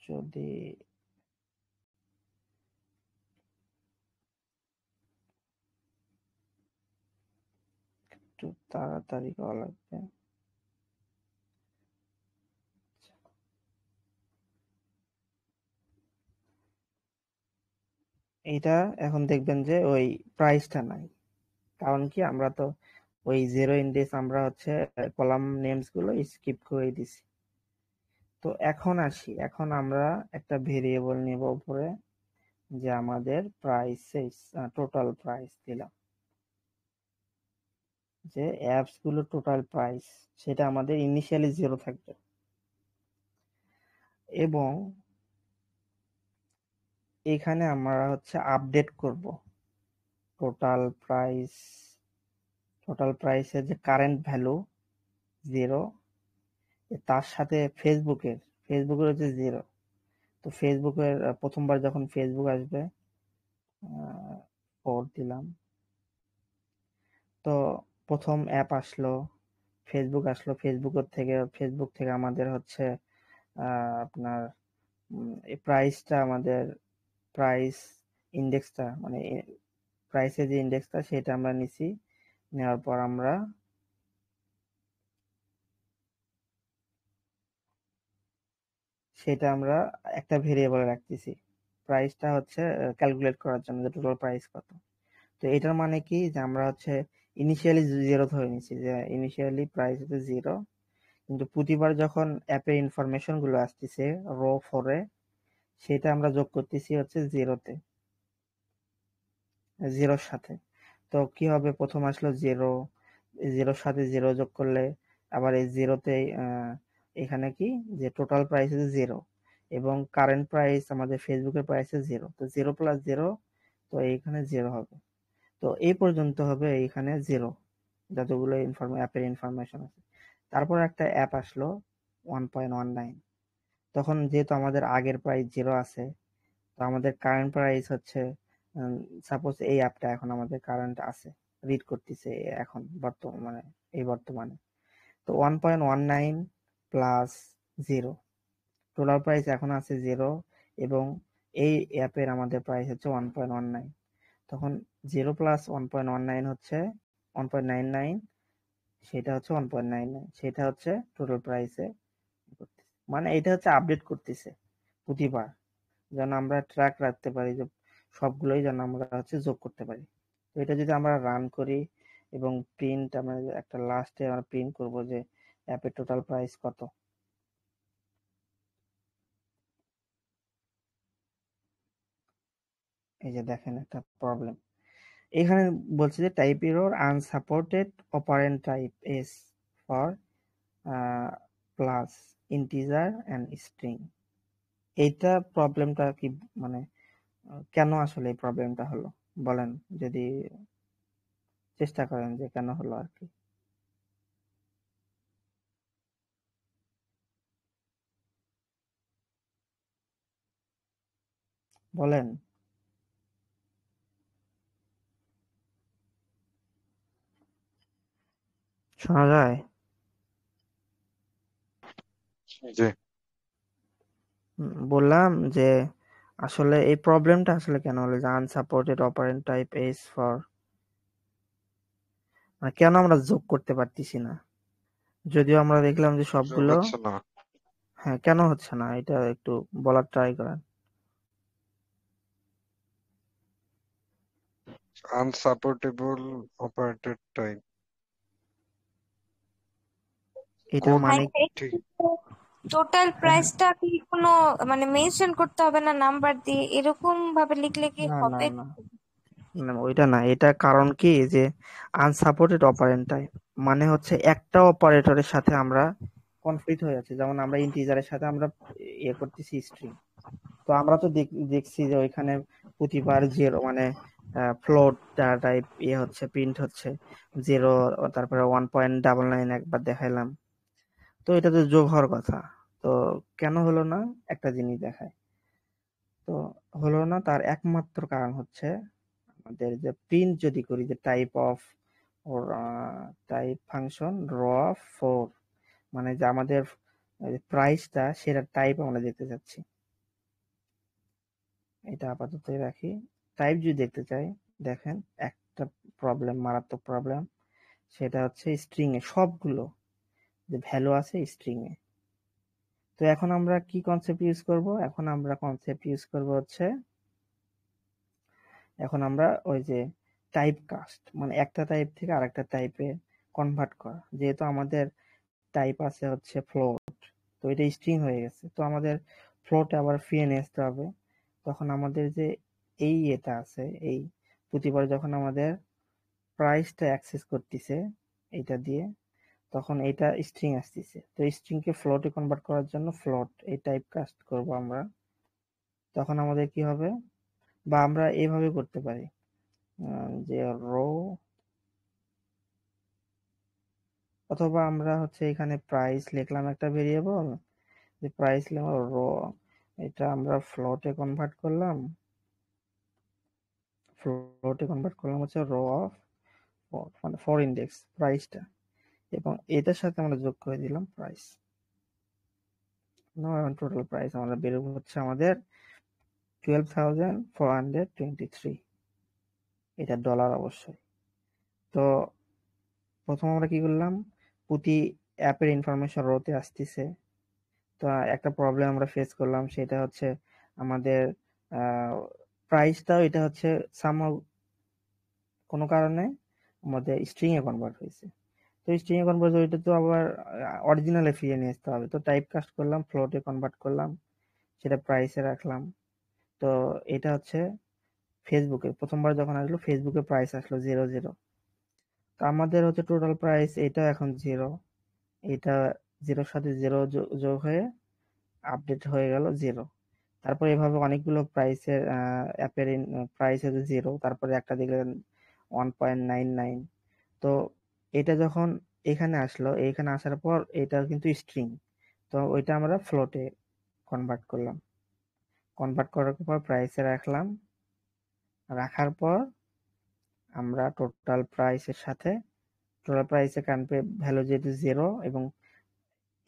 যদি একটু তাড়াতাড়ি করা লাগবে, এইটা এখন দেখবেন যে ওই প্রাইসটা নাই, কারণ কি, আমরা তো ওই 0 ইন্ডেক্স আমরা হচ্ছে কলাম নেমস গুলো স্কিপ করে দিছি। তো এখন আসি, এখন আমরা একটা ভেরিয়েবল নেব উপরে, যে আমাদের প্রাইসেস, টোটাল প্রাইস দিলাম, যে অ্যাপস গুলো টোটাল প্রাইস, সেটা আমাদের ইনিশিয়ালি 0 থাকবে, এবং এখানে আমরা হচ্ছে আপডেট করব টোটাল প্রাইস, টোটাল প্রাইসের যে কারেন্ট ভ্যালু 0, তার সাথে ফেসবুকের হচ্ছে 0। তো ফেসবুকের প্রথমবার যখন ফেসবুক আসবে, 4 দিলাম, তো প্রথম অ্যাপ আসলো, ফেসবুক আসলো, ফেসবুক থেকে আমাদের হচ্ছে আপনার এই প্রাইসটা, আমাদের প্রাইস ইন্ডেক্সটা, মানে প্রাইসের যে ইন্ডেক্সটা সেটা আমরা নিছি, নেওয়ার পর আমরা সেটা আমরা একটা ভেরিয়েবলে রাখতেছি, প্রাইসটা হচ্ছে ক্যালকুলেট করার জন্য যে টোটাল প্রাইস কত। তো এটার মানে কি, যে আমরা হচ্ছে ইনিশিয়ালি 0 ধরে নিছি, যে ইনিশিয়ালি প্রাইস হচ্ছে 0, কিন্তু প্রতিবার যখন অ্যাপের ইনফরমেশন গুলো আসতেছে রো 4-এ, সেটা আমরা যোগ করতেছি হচ্ছে 0-র সাথে। তো কি হবে, প্রথম আসলো 0, 0-র সাথে 0 যোগ করলে আবার এই 0-তে এখানে কি, যে টোটাল প্রাইস হচ্ছে 0 এবং কারেন্ট প্রাইস আমাদের ফেসবুকের প্রাইস 0, তো 0 + 0, তো তো এইখানে 0 হবে। তো এই পর্যন্ত হবে এইখানে 0, যতগুলো অ্যাপের ইনফরমেশন আছে। তারপর একটা অ্যাপ আসলো 1.19, তখন যেহেতু আমাদের আগের প্রাইস 0 আছে, তো আমাদের কারেন্ট প্রাইস হচ্ছে, সাপোজ এই অ্যাপটা এখন আমাদের কারেন্ট আছে, রিড করতেছে এখন বর্তমানে। তো 1.19 প্লাস 0, টোটাল প্রাইস এখন আছে 0, এবং এই অ্যাপের আমাদের প্রাইস হচ্ছে 1.19। তখন 0 প্লাস 1.19 হচ্ছে 1.99, সেটা হচ্ছে 1.99, সেটা হচ্ছে টোটাল প্রাইসে। মানে এটা হচ্ছে আপডেট করতেছে প্রতিবার, যেন আমরা ট্র্যাক রাখতে পারি যে সবগুলোই যেন আমরা হচ্ছে যোগ করতে পারি। তো এটা যদি আমরা রান করি এবং আমরা একটা লাস্টে আমরা প্রিন্ট করব যে অ্যাপের টোটাল প্রাইস কত। এই যে দেখেন একটা প্রবলেম এখানে বলছে যে type error, unsupported operand type s for plus integer and string. এইটা প্রবলেমটা কি, মানে কেন আসলে এই প্রবলেমটা হলো বলেন, যদি চেষ্টা করেন যে কেন হলো আর কি। বলেন। শোনা যায়? জি। বললাম যে আসলে এই প্রবলেমটা আসলে কেন হলো, যে unsupported operand type s for, কেন আমরা যোগ করতে পারতেছি না, যদিও আমরা দেখলাম যে যোগ সবগুলো। হচ্ছে না, হ্যাঁ, কেন হচ্ছে না এটা একটু বলার ট্রাই করেন। আনসাপোর্টেবল অপারেটেড টাইপ এটার কোড মানে ঠিক। টোটাল হ্যাঁ, প্রাইসটা কি কোনো মানে মেনশন করতে হবে না নাম্বার দিয়ে, এরকম ভাবে লিখলে কি না না হবে? না না, ওইটা না, এটা কারণ কি যে আনসাপোর্টেড অপারেন্ট টাইপ মানে হচ্ছে একটা অপারেটরের সাথে আমরা কনফ্লিক্ট হয়ে যাচ্ছে, যেমন আমরা ইন্টিজারের সাথে আমরা ইয়ে করতেছি স্ট্রিং। তো আমরা তো দেখছি যে ওইখানে প্রতিবার 0, মানে ফ্লোট টাইপ ইয়ে হচ্ছে, প্রিন্ট হচ্ছে 0, তারপরে 1.99 একবার দেখাইলাম। তো এটা তো যোগ হওয়ার কথা। তো কেন হলো না, একটা জিনিস দেখায়। তো হলো না, তার একমাত্র কারণ হচ্ছে আমাদের যে প্রিন্ট যদি করি, যে type of or type function র অফ 4, মানে যে আমাদের প্রাইসটা সেটা টাইপ আমরা দেখতে চাচ্ছি। এটা আপাতত রাখি। টাইপ যদি দেখতে চাই, দেখেন একটা প্রবলেম, মারাত্মক প্রবলেম, সেটা হচ্ছে স্ট্রিং এ সবগুলো যে ভ্যালু আছে স্ট্রিং এ। তো এখন আমরা কি কনসেপ্ট ইউজ করব, এখন আমরা কনসেপ্ট ইউজ করব হচ্ছে, এখন আমরা ওই যে টাইপ কাস্ট, মানে একটা টাইপ থেকে আরেকটা টাইপে কনভার্ট করা। যেহেতু আমাদের টাইপ আছে হচ্ছে ফ্লোট, তো এটা স্ট্রিং হয়ে গেছে, তো আমাদের ফ্লোটে আবার ফিরে নিয়ে আসতে হবে। তখন আমাদের যে এটা আছে, এই প্রতিবার যখন আমাদের প্রাইসটা অ্যাক্সেস করতেছে এইটা দিয়ে, তখন এটা স্ট্রিং আসতেছে। তো স্ট্রিং কে ফ্লোটে কনভার্ট করার জন্য ফ্লোট এই টাইপ কাস্ট করব আমরা। তখন আমাদের কি হবে, বা আমরা এইভাবে করতে পারি, যে রো, অথবা আমরা হচ্ছে এখানে প্রাইস লিখলাম একটা ভেরিয়েবল, যে প্রাইস লিখলাম রো, এটা আমরা ফ্লোটে কনভার্ট করলাম হচ্ছে রো অফ, মানে ফর ইন্ডেক্স প্রাইসটা, এবং এটার সাথে আমরা যোগ করে দিলাম প্রাইস। টোটাল প্রাইস আমাদের বের হচ্ছে আমাদের 12,423, এটা ডলার অবশ্যই। তো প্রথম আমরা কি করলাম, প্রতি অ্যাপের ইনফরমেশন রোতে আসতেছে। তো একটা প্রবলেম আমরা ফেস করলাম, সেটা হচ্ছে আমাদের প্রাইসটাও এটা হচ্ছে সামহাউ কোনো কারণে আমাদের স্ট্রিং এ কনভার্ট হয়েছে। তো স্ট্রিং এ কনভার্ট হয়ে, এটা তো আবার অরিজিনালে ফিরিয়ে নিয়ে আসতে হবে। তো টাইপ কাস্ট করলাম, ফ্লোটে কনভার্ট করলাম, সেটা প্রাইসে রাখলাম। তো এটা হচ্ছে ফেসবুকে প্রথমবার যখন আসলো, ফেসবুকে প্রাইস আসলো 0, 0। তো আমাদের হচ্ছে টোটাল প্রাইস এটা এখন 0, এটা 0 সাথে 0 যোগ হয়ে আপডেট হয়ে গেল 0। তারপর এভাবে অনেকগুলো প্রাইসের অ্যাপের প্রাইস হচ্ছে 0, তারপরে একটা দেখলেন 1.99। তো এটা যখন এখানে আসলো, এখানে আসার পর এটা কিন্তু স্ট্রিং, তো ওইটা আমরা ফ্লোটে কনভার্ট করলাম। কনভার্ট করার পর প্রাইসে রাখলাম, রাখার পর আমরা টোটাল প্রাইসের সাথে টোটাল প্রাইসে কারেন্ট ভ্যালু যেহেতু 0 এবং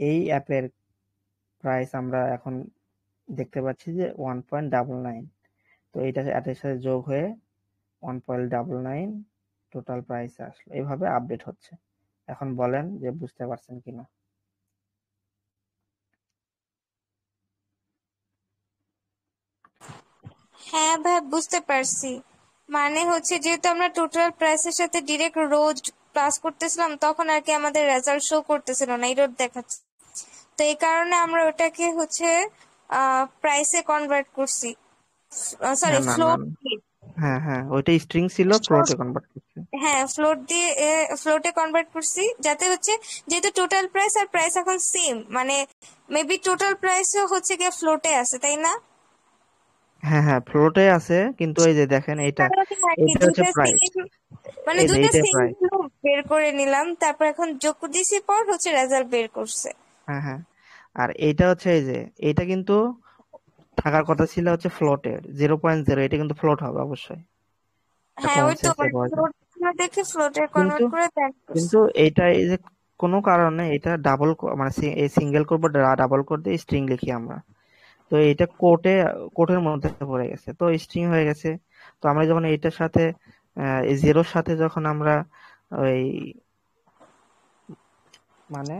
এই অ্যাপের প্রাইস আমরা এখন দেখতে পাচ্ছি যে 1.99, তো এটা এটার সাথে যোগ হয়ে 1.99 টোটাল প্রাইস আসলো। এইভাবে আপডেট হচ্ছে। এখন বলেন যে বুঝতে পারছেন কিনা। হ্যাঁ ভাই, বুঝতে পারছি। মানে হচ্ছে যেহেতু আমরা টোটাল প্রাইসের সাথে ডিরেক্ট রোজ প্লাস করতেছিলাম, তখন আর কি আমাদের রেজাল্ট শো করতেছিল না, এরর দেখাচ্ছে। তো এই কারণে আমরা ওটাকে হচ্ছে প্রাইসে কনভার্ট করছি, না সরি না না ফ্লোট। না। হ্যাঁ হ্যাঁ, ওইটা স্ট্রিং ছিল, ফ্লোটে কনভার্ট করছে। হ্যাঁ, ফ্লোটে কনভার্ট করছি, যাতে হচ্ছে যেহেতু টোটাল প্রাইস আর প্রাইস এখন সেম, মানে মেবি টোটাল প্রাইসও হচ্ছে গিয়ে ফ্লোটে আছে, তাই না? হ্যাঁ হ্যাঁ, ফ্লোটে আছে, কিন্তু এই যে দেখেন এটা তাহলে আর কি এটা হচ্ছে দুইটা প্রাইস, সেম, মানে এই যে দুইটা এইটাই সেম প্রাইস। বের করে নিলাম, তারপর এখন যোগ দিছি, পর হচ্ছে রেজাল্ট বের করছে। হ্যাঁ হ্যাঁ, আর এইটা হচ্ছে এই যে এইটা কিন্তু থাকার কথা ছিল হচ্ছে ফ্লোটের 0.0, এটা কিন্তু ফ্লোট হবে অবশ্যই, এটা হ্যাঁ, কমন ওই তো সেন্সে মানে বোঝা যায়। ফ্লোট দেখে ফ্লোটে কিন্তু কনভার্ট করে দেন করছে। কিন্তু এইটা এই যে কোনো কারণে এটা ডাবল, মানে এই সিঙ্গেল কোড বা ডাবল কোড দিয়ে স্ট্রিং লিখি আমরা, তো এটা কোটের মধ্যে পড়ে গেছে, তো স্ট্রিং হয়ে গেছে। তো আমরা যখন এইটার সাথে এই জিরোর সাথে যখন আমরা ওই, মানে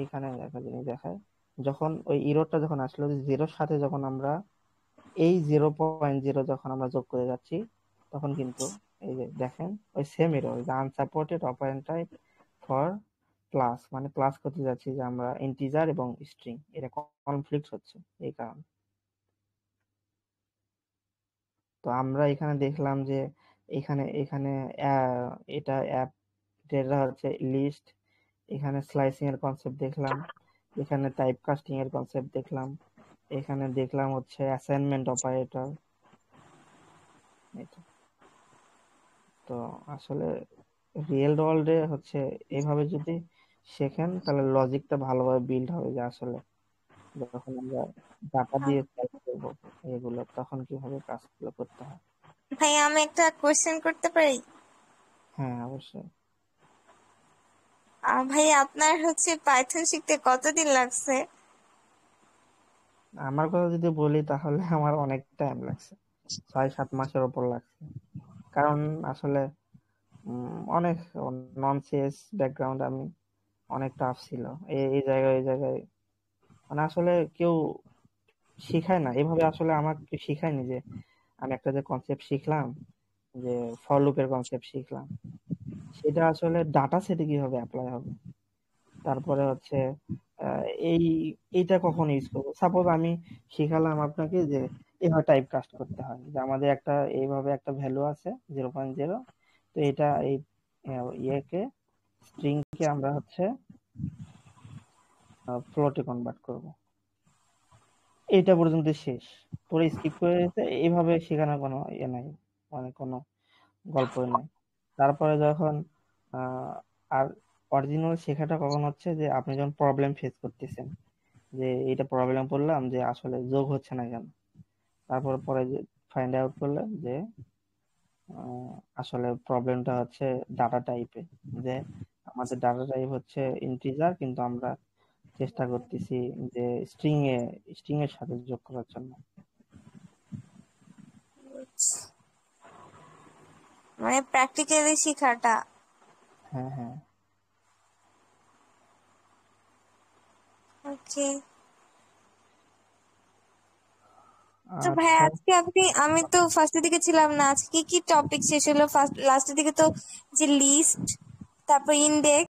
এখানে একটা জিনিস দেখায়, যখন ওই ইরোরটা যখন আসলো, জিরোর সাথে যখন আমরা এই 0.0 যখন আমরা যোগ করে যাচ্ছি, তখন কিন্তু এই যে দেখেন ওই সেম এরর, যে unsupported operand type for plus, মানে প্লাস করতে যাচ্ছি যে আমরা ইন্টিজার এবং স্ট্রিং, এটা কনফ্লিক্ট হচ্ছে এই কারণে। তো আমরা এখানে দেখলাম যে এখানে এখানে এটা অ্যাপ ডেটা হচ্ছে লিস্ট, এখানে স্লাইসিং এর কনসেপ্ট দেখলাম, এখানে টাইপ কাস্টিং এর কনসেপ্ট দেখলাম, এখানে দেখলাম হচ্ছে অ্যাসাইনমেন্ট অপারেটর। এটা তো আসলে রিয়েল ওয়ার্ল্ডে হচ্ছে এইভাবে যদি শেখেন, তাহলে লজিকটা ভালোভাবে বিল্ড হবে, যে আসলে যখন আমরা ডাটা দিয়ে কাজ করবো এগুলো, তখন কিভাবে কাজগুলো করতে হয়। ভাই, আমি একটা কোশ্চেন করতে পারি? হ্যাঁ অবশ্যই। ভাই, আপনার হচ্ছে পাইথন শিখতে কতদিন লাগছে? আমার কথা যদি বলি তাহলে আমার অনেক টাইম লাগছে, 6-7 মাসের উপর লাগছে। কারণ আসলে অনেক নন সিএস ব্যাকগ্রাউন্ড, আমি অনেক টাফ ছিল এই এই জায়গায় এই জায়গায়, মানে আসলে কেউ শিখায় না এভাবে, আসলে আমাকে কেউ শিখায়নি যে আমি একটা যে কনসেপ্ট শিখলাম, যে ফর লুপের কনসেপ্ট শিখলাম, সেটা আসলে ডাটা সেটে কিভাবে অ্যাপ্লাই হবে, তারপরে হচ্ছে আহ, এই এইটা কখন ইউজ করবো। সাপোজ আমি শিখালাম আপনাকে যে এভাবে টাইপ কাস্ট করতে হয়, যে আমাদের একটা এইভাবে একটা ভ্যালু আছে 0.0, তো এটা এই ইয়েকে স্ট্রিং কে আমরা হচ্ছে ফ্লোটে কনভার্ট করব, এইটা পর্যন্ত শেষ। পরে স্কিপ করে গেছে, এইভাবে শেখানোর কোনো ইয়ে নাই, মানে কোনো গল্পই নাই। তারপরে যখন আহ, আর অরিজিনাল শেখাটা কখন হচ্ছে, যে আপনি যখন প্রবলেম ফেস করতেছেন, যে এটা প্রবলেম করলাম যে আসলে যোগ হচ্ছে না কেন, তারপর পরে যে ফাইন্ড আউট করলেন যে আসলে প্রবলেমটা হচ্ছে ডাটা টাইপে, যে আমাদের ডাটা টাইপ হচ্ছে ইন্টিজার, কিন্তু আমরা চেষ্টা করতেছি যে স্ট্রিং এর সাথে যোগ করার জন্য। মানে প্র্যাকটিক্যালি শিখাটা। হ্যাঁ হ্যাঁ। ওকে। তো ভাই, আচ্ছা, আজকে আমি তো ফার্স্টের দিকে ছিলাম না, আজকে কি কি টপিক শেষ হলো? ফার্স্ট লাস্টের দিকে তো যে লিস্ট, তারপর ইন্ডেক্স,